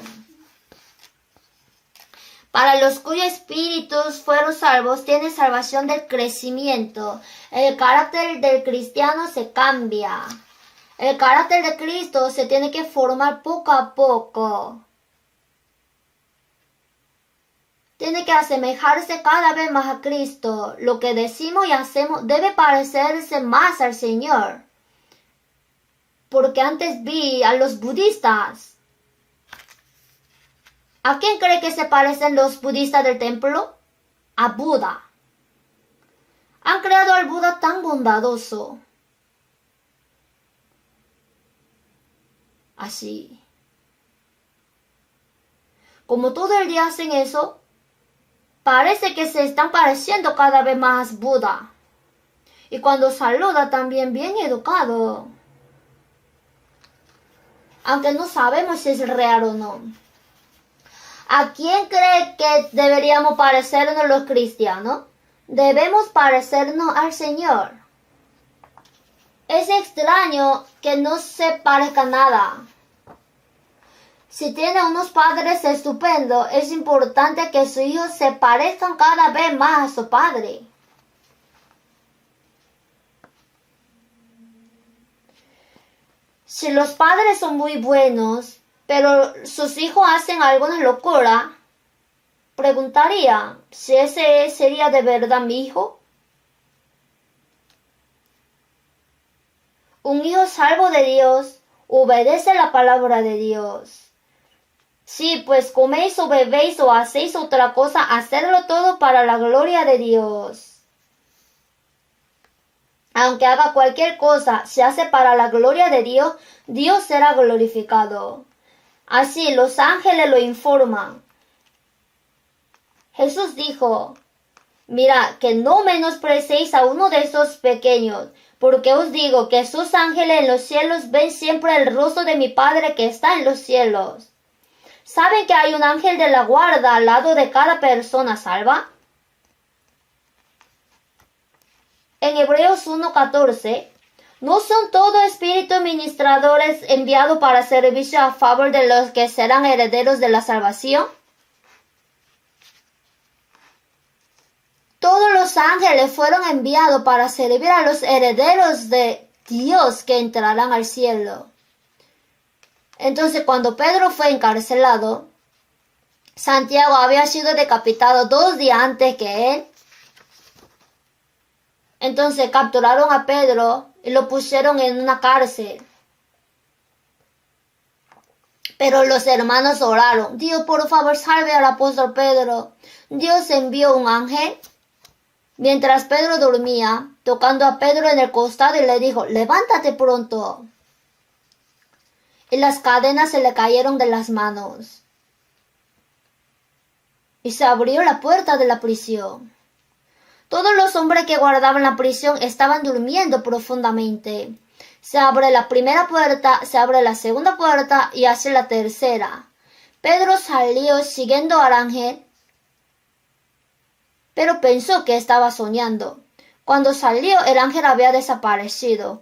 Para los cuyos espíritus fueron salvos, tiene salvación del crecimiento. El carácter del cristiano se cambia. El carácter de Cristo se tiene que formar poco a poco. Tiene que asemejarse cada vez más a Cristo. Lo que decimos y hacemos debe parecerse más al Señor. Porque antes vi a los budistas. ¿A quién cree que se parecen los budistas del templo? A Buda. Han creado al Buda tan bondadoso. Así. Como todo el día hacen eso, parece que se están pareciendo cada vez más a Buda. Y cuando saluda también bien educado. Aunque no sabemos si es real o no. ¿A quién cree que deberíamos parecernos los cristianos? Debemos parecernos al Señor. Es extraño que no se parezca nada. Si tiene unos padres estupendos, es importante que sus hijos se parezcan cada vez más a su padre. Si los padres son muy buenos, pero sus hijos hacen alguna locura, preguntaría si ese sería de verdad mi hijo. Un hijo salvo de Dios obedece la palabra de Dios. Sí, pues coméis o bebéis o hacéis otra cosa, hacerlo todo para la gloria de Dios. Aunque haga cualquier cosa, se hace para la gloria de Dios, Dios será glorificado. Así los ángeles lo informan. Jesús dijo, mira, que no menosprecéis a uno de esos pequeños, porque os digo que sus ángeles en los cielos ven siempre el rostro de mi Padre que está en los cielos. ¿Saben que hay un ángel de la guarda al lado de cada persona salva? En Hebreos 1:14, ¿no son todos espíritus ministradores enviados para servicio a favor de los que serán herederos de la salvación? Todos los ángeles fueron enviados para servir a los herederos de Dios que entrarán al cielo. Entonces, cuando Pedro fue encarcelado, Santiago había sido decapitado 2 días antes que él. Entonces capturaron a Pedro y lo pusieron en una cárcel. Pero los hermanos oraron, Dios, por favor, salve al apóstol Pedro. Dios envió un ángel mientras Pedro dormía, tocando a Pedro en el costado y le dijo, levántate pronto. Y las cadenas se le cayeron de las manos. Y se abrió la puerta de la prisión. Todos los hombres que guardaban la prisión estaban durmiendo profundamente. Se abre la primera puerta, se abre la segunda puerta y así la tercera. Pedro salió siguiendo al ángel, pero pensó que estaba soñando. Cuando salió, el ángel había desaparecido.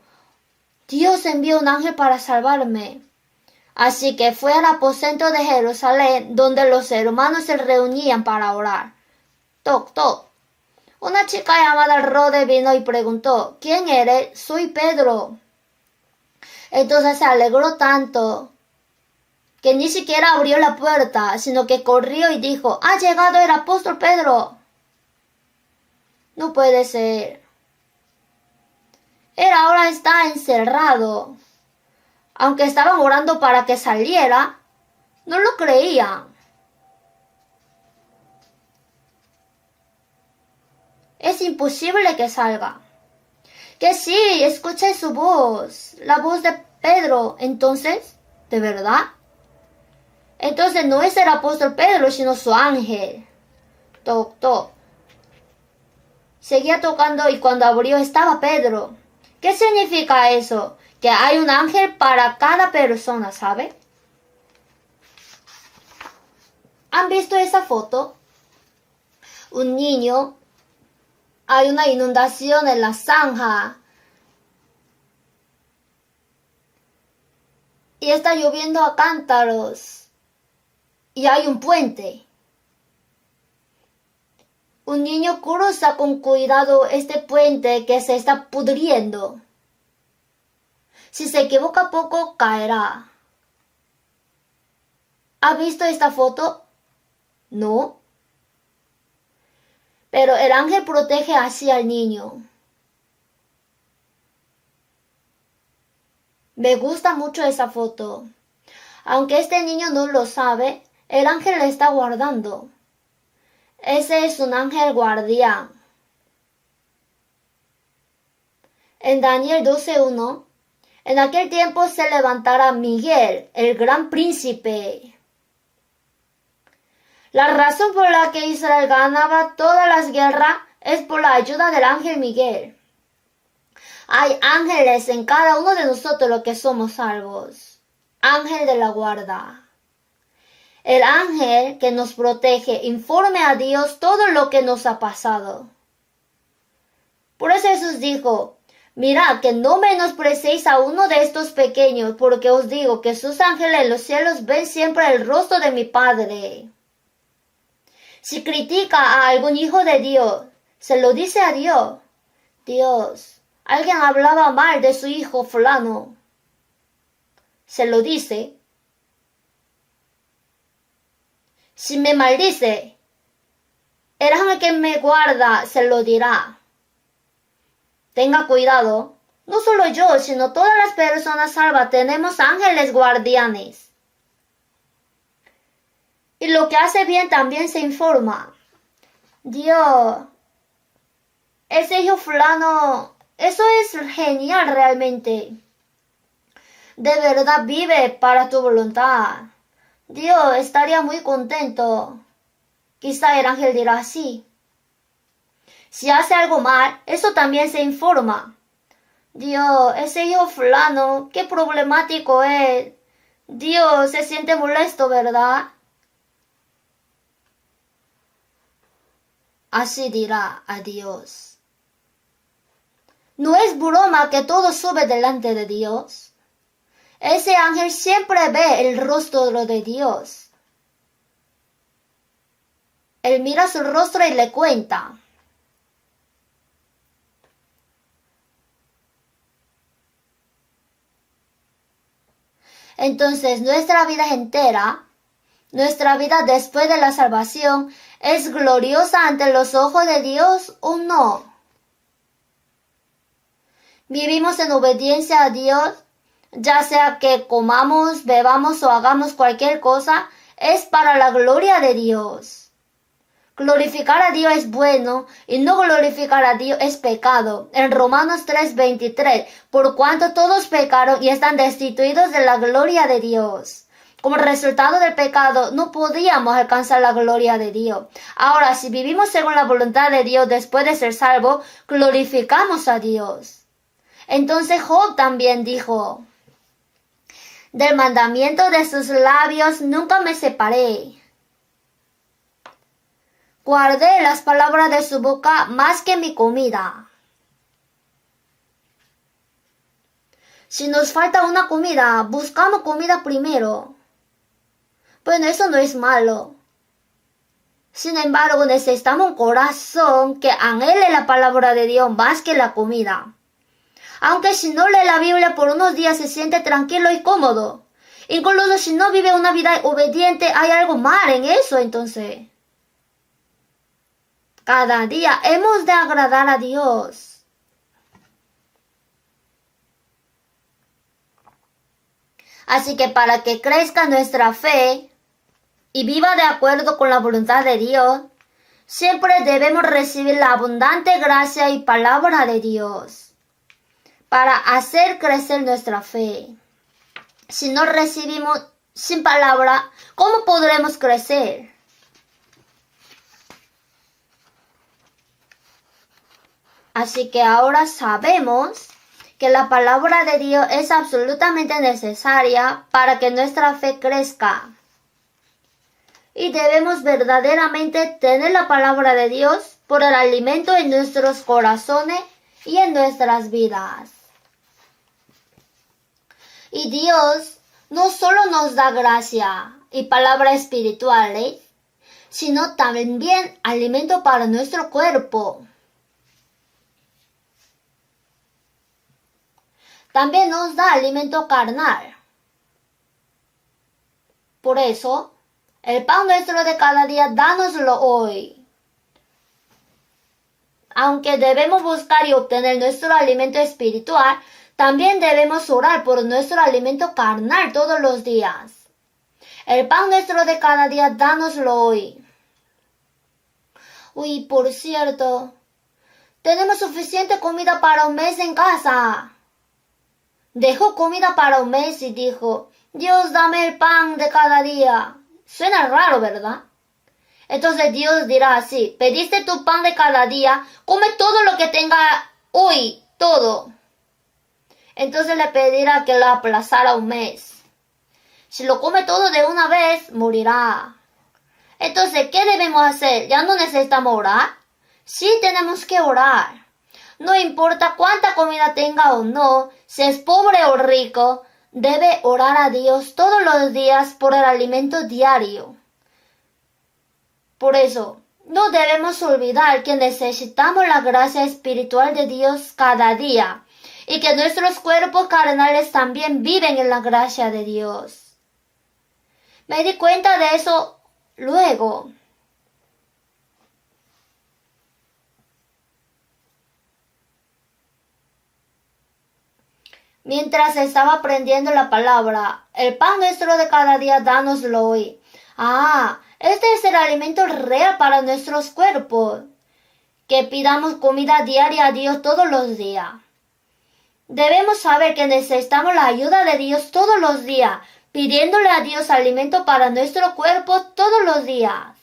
Dios envió un ángel para salvarme. Así que fue al aposento de Jerusalén, donde los hermanos se reunían para orar. Toc, toc. Una chica llamada Rode vino y preguntó, ¿quién eres? Soy Pedro. Entonces se alegró tanto que ni siquiera abrió la puerta, sino que corrió y dijo, ha llegado el apóstol Pedro. No puede ser. Él ahora está encerrado. Aunque estaban orando para que saliera, no lo creían. Es imposible que salga. Que sí, escuché su voz, la voz de Pedro. Entonces, ¿de verdad? Entonces no es el apóstol Pedro, sino su ángel. Toc, toc. Seguía tocando y cuando abrió estaba Pedro. ¿Qué significa eso? Que hay un ángel para cada persona, ¿sabe? ¿Han visto esa foto? Un niño. Hay una inundación en la zanja. Y está lloviendo a cántaros. Y hay un puente. Un niño cruza con cuidado este puente que se está pudriendo. Si se equivoca poco, caerá. ¿Ha visto esta foto? No. Pero el ángel protege así al niño. Me gusta mucho esa foto. Aunque este niño no lo sabe, el ángel le está guardando. Ese es un ángel guardián. En Daniel 12:1, en aquel tiempo se levantará Miguel, el gran príncipe. La razón por la que Israel ganaba todas las guerras es por la ayuda del ángel Miguel. Hay ángeles en cada uno de nosotros los que somos salvos. Ángel de la guarda. El ángel que nos protege informe a Dios todo lo que nos ha pasado. Por eso Jesús dijo, mirad que no menosprecéis a uno de estos pequeños, porque os digo que sus ángeles en los cielos ven siempre el rostro de mi Padre. Si critica a algún hijo de Dios, se lo dice a Dios. Dios, alguien hablaba mal de su hijo fulano. se lo dice. Si me maldice, el ángel que me guarda se lo dirá. Tenga cuidado, no solo yo, sino todas las personas salvas tenemos ángeles guardianes. Y lo que hace bien también se informa. Dios, ese hijo fulano, eso es genial realmente. De verdad vive para tu voluntad. Dios estaría muy contento. Quizá el ángel dirá así. Si hace algo mal, eso también se informa. Dios, ese hijo fulano, qué problemático es. Dios se siente molesto, ¿verdad? Así dirá a Dios. No es broma que todo sube delante de Dios. Ese ángel siempre ve el rostro de Dios. Él mira su rostro y le cuenta. Entonces nuestra vida entera, nuestra vida después de la salvación, ¿es gloriosa ante los ojos de Dios o no? ¿Vivimos en obediencia a Dios? Ya sea que comamos, bebamos o hagamos cualquier cosa, es para la gloria de Dios. Glorificar a Dios es bueno y no glorificar a Dios es pecado. En Romanos 3:23, por cuanto todos pecaron y están destituidos de la gloria de Dios. Como resultado del pecado, no podíamos alcanzar la gloria de Dios. Ahora, si vivimos según la voluntad de Dios después de ser salvos, glorificamos a Dios. Entonces Job también dijo, del mandamiento de sus labios nunca me separé. Guardé las palabras de su boca más que mi comida. Si nos falta una comida, buscamos comida primero. Bueno, eso no es malo. Sin embargo, necesitamos un corazón que anhele la palabra de Dios más que la comida. Aunque si no lee la Biblia por unos días se siente tranquilo y cómodo. Incluso si no vive una vida obediente, hay algo mal en eso entonces. Cada día hemos de agradar a Dios. Así que para que crezca nuestra fe y viva de acuerdo con la voluntad de Dios, siempre debemos recibir la abundante gracia y palabra de Dios para hacer crecer nuestra fe. Si no recibimos sin palabra, ¿cómo podremos crecer? Así que ahora sabemos que la palabra de Dios es absolutamente necesaria para que nuestra fe crezca. Y debemos verdaderamente tener la palabra de Dios por el alimento en nuestros corazones y en nuestras vidas. Y Dios no solo nos da gracia y palabra espiritual, sino también alimento para nuestro cuerpo. También nos da alimento carnal. Por eso, el pan nuestro de cada día, dánoslo hoy. Aunque debemos buscar y obtener nuestro alimento espiritual, también debemos orar por nuestro alimento carnal todos los días. El pan nuestro de cada día, dánoslo hoy. Uy, por cierto, tenemos suficiente comida para un mes en casa. Dejó comida para un mes y dijo, Dios, dame el pan de cada día. Suena raro, ¿verdad? Entonces Dios dirá así, pediste tu pan de cada día, come todo lo que tenga hoy, todo. Entonces le pedirá que lo aplazara un mes. Si lo come todo de una vez, morirá. Entonces, ¿qué debemos hacer? ¿Ya no necesitamos orar? Sí, tenemos que orar. No importa cuánta comida tenga o no, si es pobre o rico, debe orar a Dios todos los días por el alimento diario. Por eso, no debemos olvidar que necesitamos la gracia espiritual de Dios cada día y que nuestros cuerpos carnales también viven en la gracia de Dios. Me di cuenta de eso luego. Mientras estaba aprendiendo la palabra, el pan nuestro de cada día, dánoslo hoy. Este es el alimento real para nuestros cuerpos. Que pidamos comida diaria a Dios todos los días. Debemos saber que necesitamos la ayuda de Dios todos los días, pidiéndole a Dios alimento para nuestro cuerpo todos los días.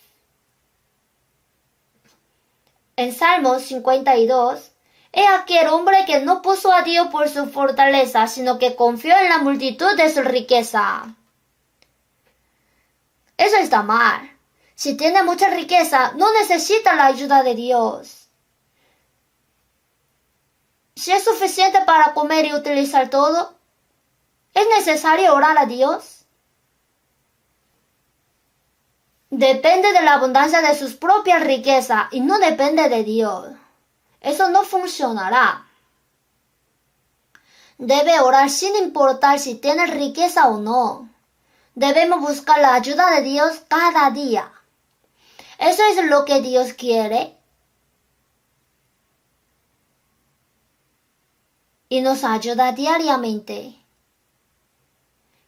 En Salmos 52, he aquí el hombre que no puso a Dios por su fortaleza, sino que confió en la multitud de su riqueza. Eso está mal. Si tiene mucha riqueza, no necesita la ayuda de Dios. Si es suficiente para comer y utilizar todo, ¿es necesario orar a Dios? Depende de la abundancia de sus propias riquezas y no depende de Dios. Eso no funcionará. Debe orar sin importar si tiene riqueza o no. Debemos buscar la ayuda de Dios cada día. ¿Eso es lo que Dios quiere? Y nos ayuda diariamente.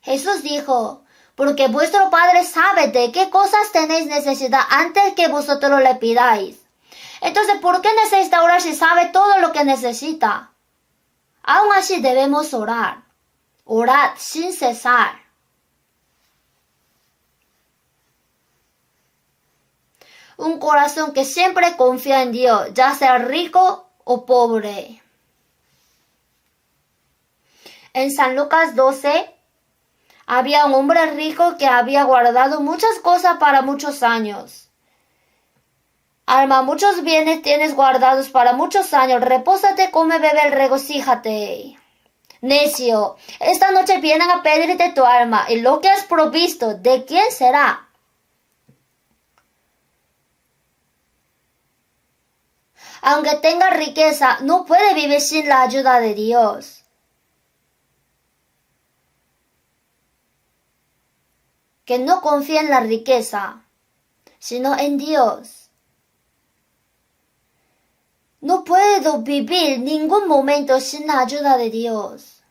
Jesús dijo, porque vuestro Padre sabe de qué cosas tenéis necesidad antes que vosotros le pidáis. Entonces, ¿por qué necesita orar si sabe todo lo que necesita? Aún así debemos orar. Orad sin cesar. Un corazón que siempre confía en Dios, ya sea rico o pobre. En San Lucas 12, había un hombre rico que había guardado muchas cosas para muchos años. Alma, muchos bienes tienes guardados para muchos años. Repósate, come, bebe, regocíjate. Necio, esta noche vienen a pedirte tu alma, y lo que has provisto, ¿de quién será? Aunque tenga riqueza, no puede vivir sin la ayuda de Dios. Que no confía en la riqueza, sino en Dios. No puedo vivir ningún momento sin la ayuda de Dios.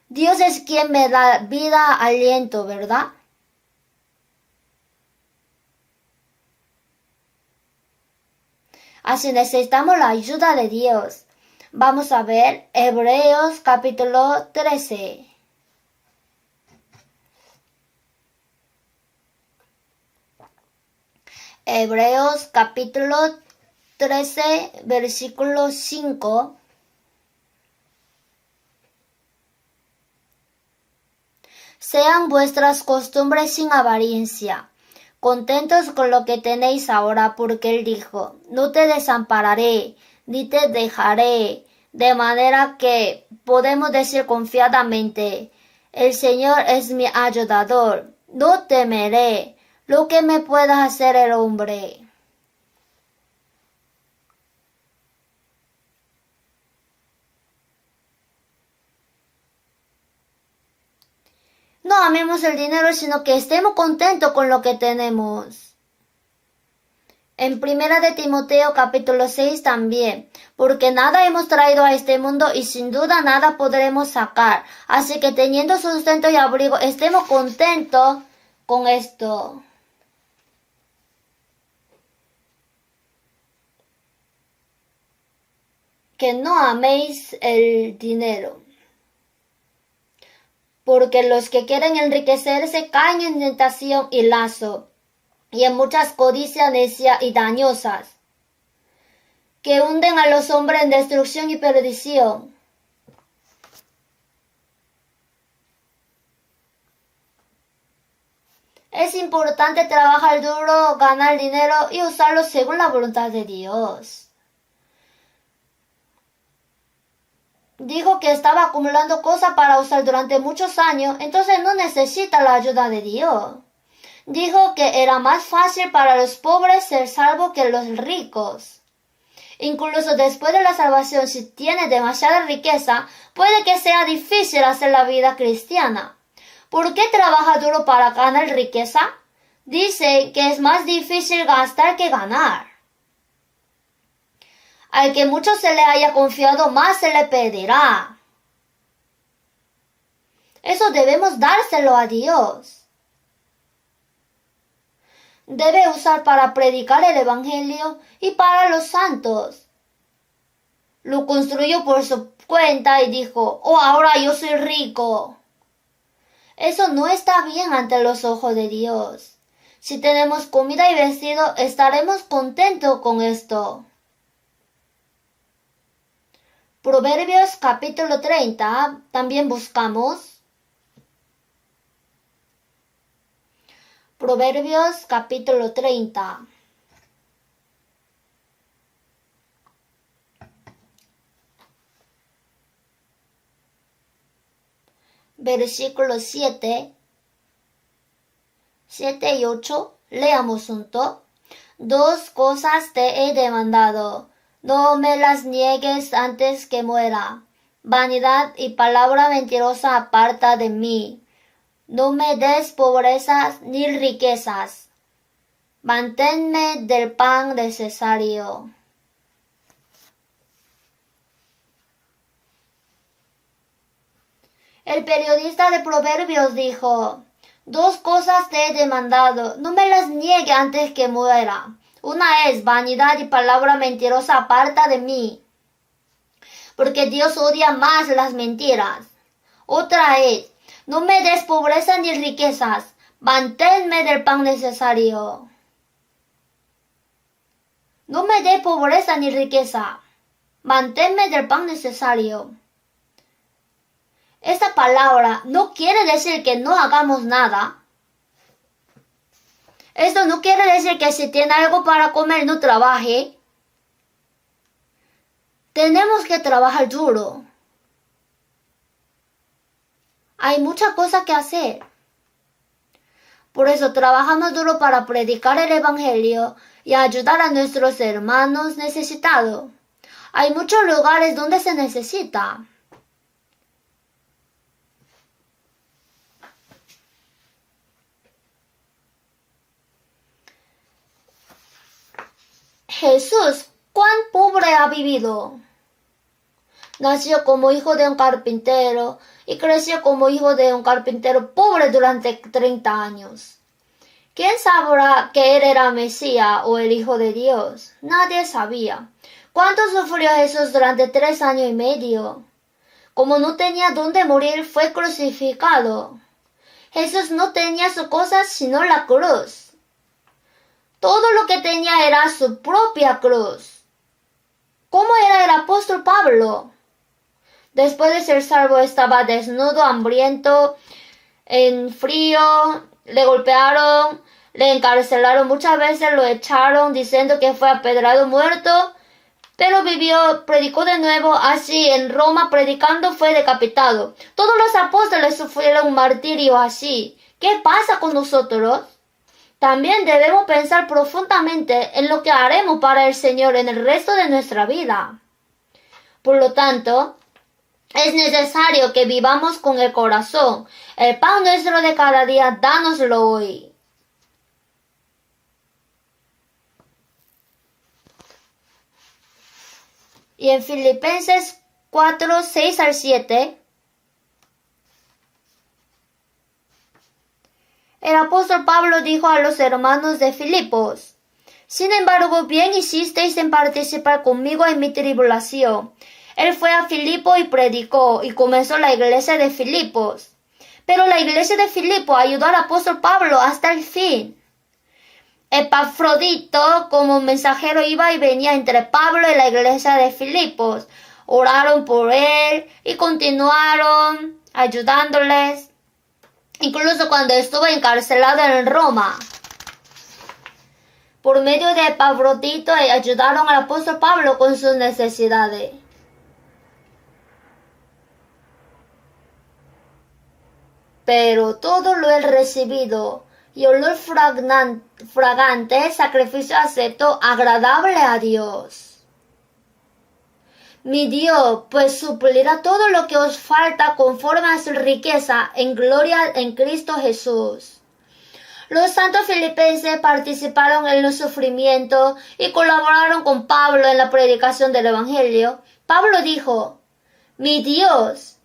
Dios es quien me da vida, aliento, ¿verdad? Así necesitamos la ayuda de Dios. Vamos a ver Hebreos capítulo 13. Hebreos capítulo 13, versículo 5. Sean vuestras costumbres sin avaricia, contentos con lo que tenéis ahora, porque Él dijo, no te desampararé, ni te dejaré, de manera que podemos decir confiadamente, el Señor es mi ayudador, no temeré lo que me pueda hacer el hombre. No amemos el dinero, sino que estemos contentos con lo que tenemos. En 1 de Timoteo capítulo 6 también, porque nada hemos traído a este mundo y sin duda nada podremos sacar. Así que teniendo sustento y abrigo, estemos contentos con esto. Que no améis el dinero. Porque los que quieren enriquecerse caen en tentación y lazo, y en muchas codicias necias y dañosas, que hunden a los hombres en destrucción y perdición. Es importante trabajar duro, ganar dinero y usarlo según la voluntad de Dios. Dijo que estaba acumulando cosas para usar durante muchos años, entonces no necesita la ayuda de Dios. Dijo que era más fácil para los pobres ser salvos que los ricos. Incluso después de la salvación, si tiene demasiada riqueza, puede que sea difícil hacer la vida cristiana. ¿Por qué trabaja duro para ganar riqueza? Dice que es más difícil gastar que ganar. Al que mucho se le haya confiado, más se le pedirá. Eso debemos dárselo a Dios. Debe usar para predicar el Evangelio y para los santos. Lo construyó por su cuenta y dijo, oh, ahora yo soy rico. Eso no está bien ante los ojos de Dios. Si tenemos comida y vestido, estaremos contentos con esto. Proverbios capítulo 30, también buscamos. Proverbios capítulo 30. Versículos 7 y 8. Leamos juntos. Dos cosas te he demandado. No me las niegues antes que muera. Vanidad y palabra mentirosa aparta de mí. No me des pobrezas ni riquezas. Manténme del pan necesario. El periodista de Proverbios dijo, dos cosas te he demandado, no me las niegue antes que muera. Una es vanidad y palabra mentirosa aparta de mí, porque Dios odia más las mentiras. Otra es, no me des pobreza ni riquezas, manténme del pan necesario. No me des pobreza ni riqueza, manténme del pan necesario. Esta palabra no quiere decir que no hagamos nada. Esto no quiere decir que si tiene algo para comer no trabaje. Tenemos que trabajar duro. Hay muchas cosas que hacer. Por eso trabajamos duro para predicar el Evangelio y ayudar a nuestros hermanos necesitados. Hay muchos lugares donde se necesita. Jesús, ¿cuán pobre ha vivido? Nació como hijo de un carpintero y creció como hijo de un carpintero pobre durante 30 años. ¿Quién sabrá que él era Mesías o el Hijo de Dios? Nadie sabía. ¿Cuánto sufrió Jesús durante 3 años y medio? Como no tenía dónde morir, fue crucificado. Jesús no tenía su cosa sino la cruz. Todo lo que tenía era su propia cruz. ¿Cómo era el apóstol Pablo? Después de ser salvo estaba desnudo, hambriento, en frío, le golpearon, le encarcelaron muchas veces, lo echaron diciendo que fue apedrado muerto, pero vivió, predicó de nuevo, así en Roma predicando fue decapitado. Todos los apóstoles sufrieron un martirio así. ¿Qué pasa con nosotros? También debemos pensar profundamente en lo que haremos para el Señor en el resto de nuestra vida. Por lo tanto, es necesario que vivamos con el corazón. El pan nuestro de cada día, dánoslo hoy. Y en Filipenses 4, 6 al 7, el apóstol Pablo dijo a los hermanos de Filipos, sin embargo, bien hicisteis en participar conmigo en mi tribulación. Él fue a Filipo y predicó, y comenzó la iglesia de Filipos. Pero la iglesia de Filipo ayudó al apóstol Pablo hasta el fin. Epafrodito, como mensajero, iba y venía entre Pablo y la iglesia de Filipos. Oraron por él y continuaron ayudándoles, incluso cuando estuvo encarcelado en Roma. Por medio de Epafrodito ayudaron al apóstol Pablo con sus necesidades. Pero todo lo he recibido y olor fragante, sacrificio acepto, agradable a Dios. Mi Dios, pues suplirá todo lo que os falta conforme a su riqueza en gloria en Cristo Jesús. Los santos filipenses participaron en los sufrimientos y colaboraron con Pablo en la predicación del Evangelio. Pablo dijo, mi Dios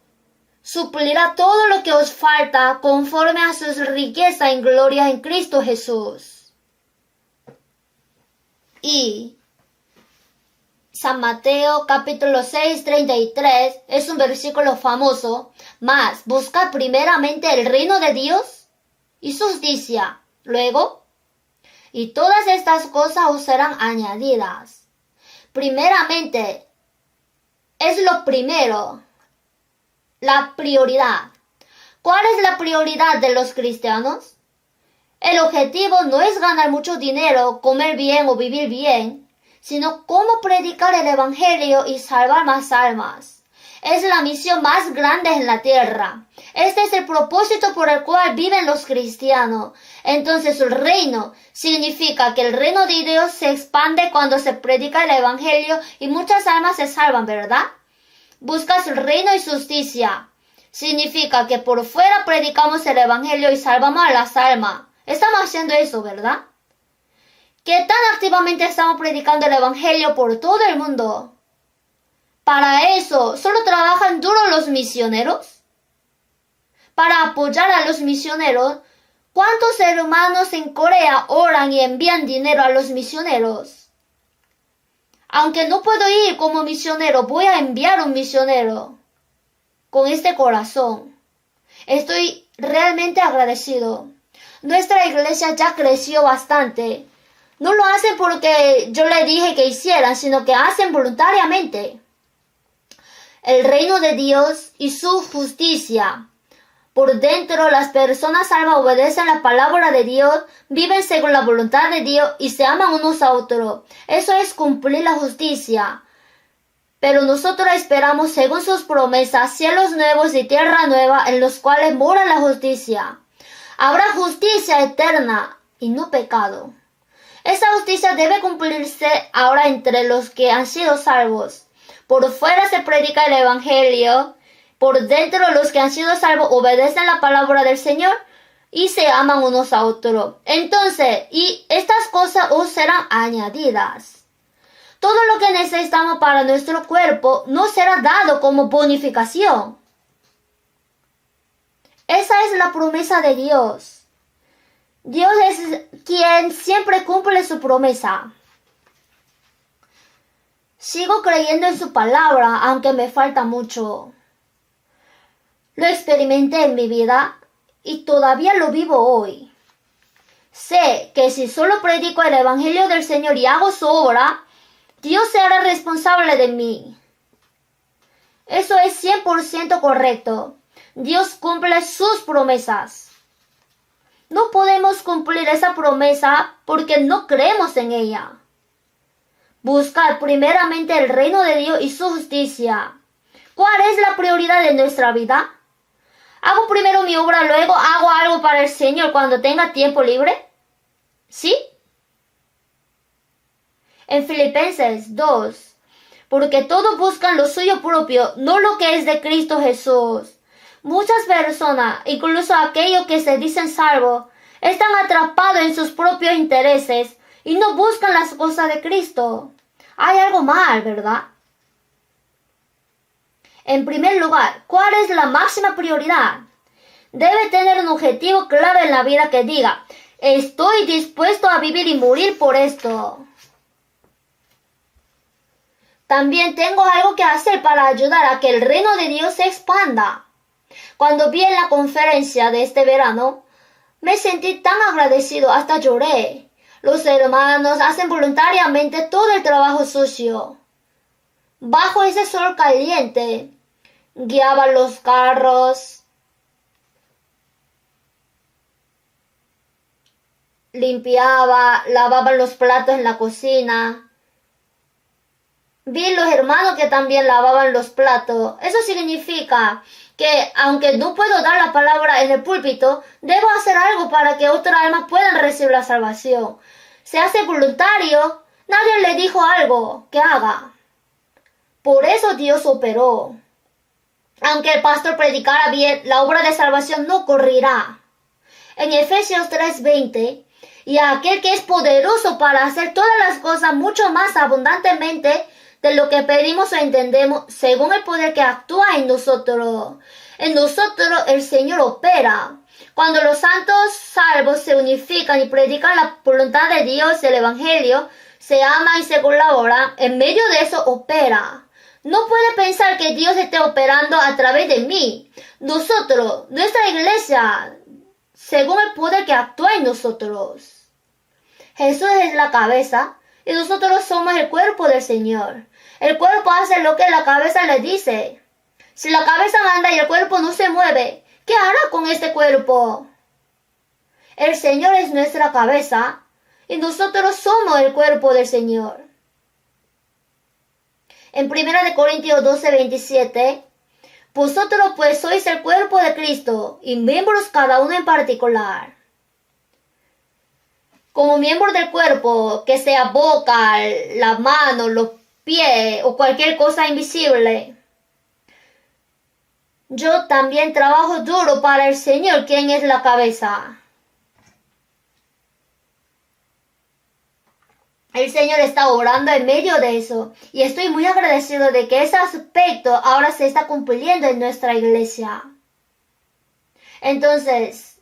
suplirá todo lo que os falta conforme a su riqueza en gloria en Cristo Jesús. Y San Mateo capítulo 6, 33 es un versículo famoso. Mas buscad primeramente el reino de Dios y su justicia. Luego, y todas estas cosas os serán añadidas. Primeramente, es lo primero, la prioridad. ¿Cuál es la prioridad de los cristianos? El objetivo no es ganar mucho dinero, comer bien o vivir bien, sino cómo predicar el Evangelio y salvar más almas. Es la misión más grande en la tierra. Este es el propósito por el cual viven los cristianos. Entonces el reino significa que el reino de Dios se expande cuando se predica el Evangelio y muchas almas se salvan, ¿verdad? Buscas el reino y justicia. Significa que por fuera predicamos el Evangelio y salvamos a las almas. Estamos haciendo eso, ¿verdad? ¿Qué tan activamente estamos predicando el Evangelio por todo el mundo? Para eso, ¿solo trabajan duro los misioneros? Para apoyar a los misioneros, ¿cuántos hermanos en Corea oran y envían dinero a los misioneros? Aunque no puedo ir como misionero, voy a enviar un misionero. Con este corazón. Estoy realmente agradecido. Nuestra iglesia ya creció bastante. No lo hacen porque yo le dije que hicieran, sino que hacen voluntariamente. El reino de Dios y su justicia. Por dentro, las personas salvas obedecen la palabra de Dios, viven según la voluntad de Dios y se aman unos a otros. Eso es cumplir la justicia. Pero nosotros esperamos, según sus promesas, cielos nuevos y tierra nueva en los cuales mora la justicia. Habrá justicia eterna y no pecado. Esa justicia debe cumplirse ahora entre los que han sido salvos. Por fuera se predica el Evangelio, por dentro los que han sido salvos obedecen la palabra del Señor y se aman unos a otros. Entonces, y estas cosas os serán añadidas. Todo lo que necesitamos para nuestro cuerpo no será dado como bonificación. Esa es la promesa de Dios. Dios es quien siempre cumple su promesa. Sigo creyendo en su palabra, aunque me falta mucho. Lo experimenté en mi vida y todavía lo vivo hoy. Sé que si solo predico el Evangelio del Señor y hago su obra, Dios se hará responsable de mí. Eso es 100% correcto. Dios cumple sus promesas. No podemos cumplir esa promesa porque no creemos en ella. Buscar primeramente el reino de Dios y su justicia. ¿Cuál es la prioridad de nuestra vida? ¿Hago primero mi obra, luego hago algo para el Señor cuando tenga tiempo libre? ¿Sí? En Filipenses 2, porque todos buscan lo suyo propio, no lo que es de Cristo Jesús. Muchas personas, incluso aquellos que se dicen salvos, están atrapados en sus propios intereses y no buscan las cosas de Cristo. Hay algo mal, ¿verdad? En primer lugar, ¿cuál es la máxima prioridad? Debe tener un objetivo claro en la vida que diga, estoy dispuesto a vivir y morir por esto. También tengo algo que hacer para ayudar a que el reino de Dios se expanda. Cuando vi en la conferencia de este verano, me sentí tan agradecido, hasta lloré. Los hermanos hacen voluntariamente todo el trabajo sucio. Bajo ese sol caliente, guiaban los carros, lavaban los platos en la cocina. Vi los hermanos que también lavaban los platos. Eso significa que aunque no puedo dar la palabra en el púlpito, debo hacer algo para que otras almas puedan recibir la salvación. Se hace voluntario, nadie le dijo algo que haga. Por eso Dios operó. Aunque el pastor predicara bien, la obra de salvación no ocurrirá. En Efesios 3:20, y a aquel que es poderoso para hacer todas las cosas mucho más abundantemente de lo que pedimos o entendemos, según el poder que actúa en nosotros. En nosotros el Señor opera. Cuando los santos salvos se unifican y predican la voluntad de Dios, el Evangelio, se aman y se colaboran, en medio de eso opera. No puede pensar que Dios esté operando a través de mí. Nosotros, nuestra iglesia, según el poder que actúa en nosotros. Jesús es la cabeza y nosotros somos el cuerpo del Señor. El cuerpo hace lo que la cabeza le dice. Si la cabeza manda y el cuerpo no se mueve, ¿qué hará con este cuerpo? El Señor es nuestra cabeza y nosotros somos el cuerpo del Señor. En 1 Corintios 12:27, vosotros pues sois el cuerpo de Cristo y miembros cada uno en particular. Como miembro del cuerpo, que sea boca, la mano, los pies o cualquier cosa invisible. Yo también trabajo duro para el Señor, quien es la cabeza. El Señor está orando en medio de eso y estoy muy agradecido de que ese aspecto ahora se está cumpliendo en nuestra iglesia. Entonces,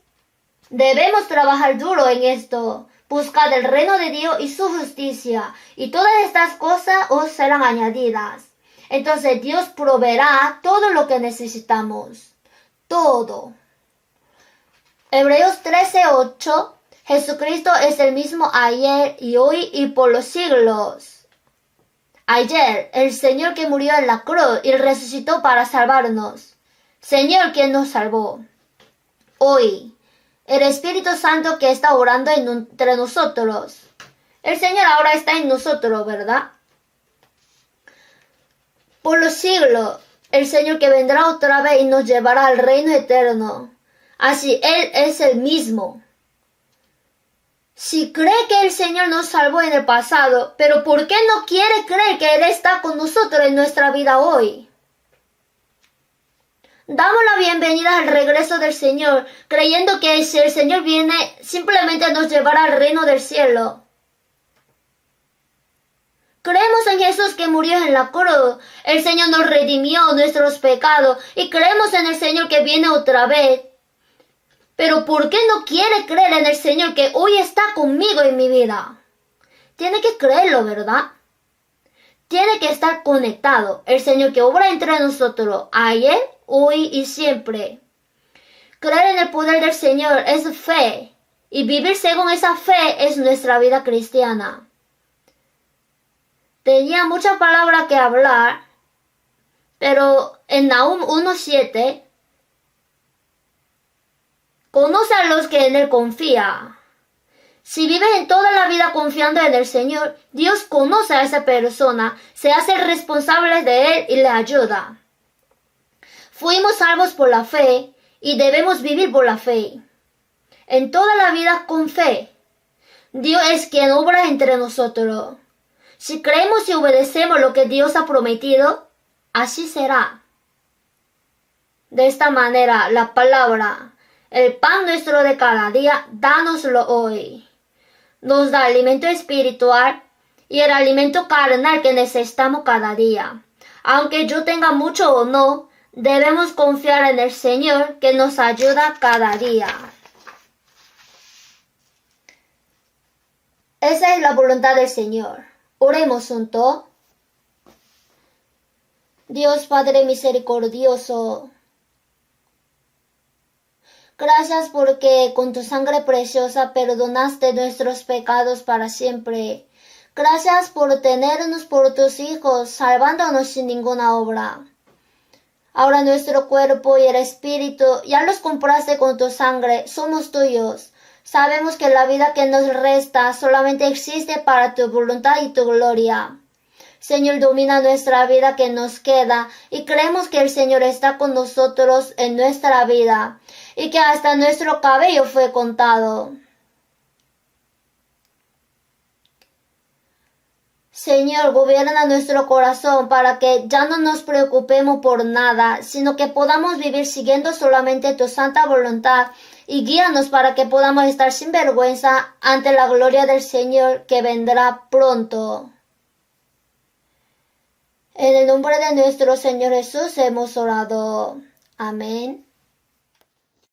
debemos trabajar duro en esto, buscar el reino de Dios y su justicia, y todas estas cosas os serán añadidas. Entonces Dios proveerá todo lo que necesitamos. Todo. Hebreos 13:8. Jesucristo es el mismo ayer y hoy y por los siglos. Ayer, el Señor que murió en la cruz y resucitó para salvarnos. Señor quien nos salvó. Hoy, el Espíritu Santo que está orando entre nosotros. El Señor ahora está en nosotros, ¿verdad? Por los siglos, el Señor que vendrá otra vez y nos llevará al reino eterno. Así, Él es el mismo. Si cree que el Señor nos salvó en el pasado, pero ¿por qué no quiere creer que Él está con nosotros en nuestra vida hoy? Damos la bienvenida al regreso del Señor, creyendo que si el Señor viene, simplemente nos llevará al reino del cielo. Creemos en Jesús que murió en la cruz. El Señor nos redimió nuestros pecados y creemos en el Señor que viene otra vez. Pero ¿por qué no quiere creer en el Señor que hoy está conmigo en mi vida? Tiene que creerlo, ¿verdad? Tiene que estar conectado. El Señor que obra entre nosotros, ayer, hoy y siempre. Creer en el poder del Señor es fe. Y vivir según esa fe es nuestra vida cristiana. Tenía muchas palabras que hablar, pero en Nahum 1:7, conoce a los que en Él confía. Si vives en toda la vida confiando en el Señor, Dios conoce a esa persona, se hace responsable de Él y le ayuda. Fuimos salvos por la fe y debemos vivir por la fe. En toda la vida con fe. Dios es quien obra entre nosotros. Si creemos y obedecemos lo que Dios ha prometido, así será. De esta manera, la palabra, el pan nuestro de cada día, dánoslo hoy. Nos da alimento espiritual y el alimento carnal que necesitamos cada día. Aunque yo tenga mucho o no, debemos confiar en el Señor que nos ayuda cada día. Esa es la voluntad del Señor. Oremos juntos. Dios Padre misericordioso, gracias porque con tu sangre preciosa perdonaste nuestros pecados para siempre. Gracias por tenernos por tus hijos, salvándonos sin ninguna obra. Ahora nuestro cuerpo y el espíritu ya los compraste con tu sangre, somos tuyos. Sabemos que la vida que nos resta solamente existe para tu voluntad y tu gloria. Señor, domina nuestra vida que nos queda y creemos que el Señor está con nosotros en nuestra vida y que hasta nuestro cabello fue contado. Señor, gobierna nuestro corazón para que ya no nos preocupemos por nada, sino que podamos vivir siguiendo solamente tu santa voluntad y guíanos para que podamos estar sin vergüenza ante la gloria del Señor que vendrá pronto. En el nombre de nuestro Señor Jesús hemos orado. Amén.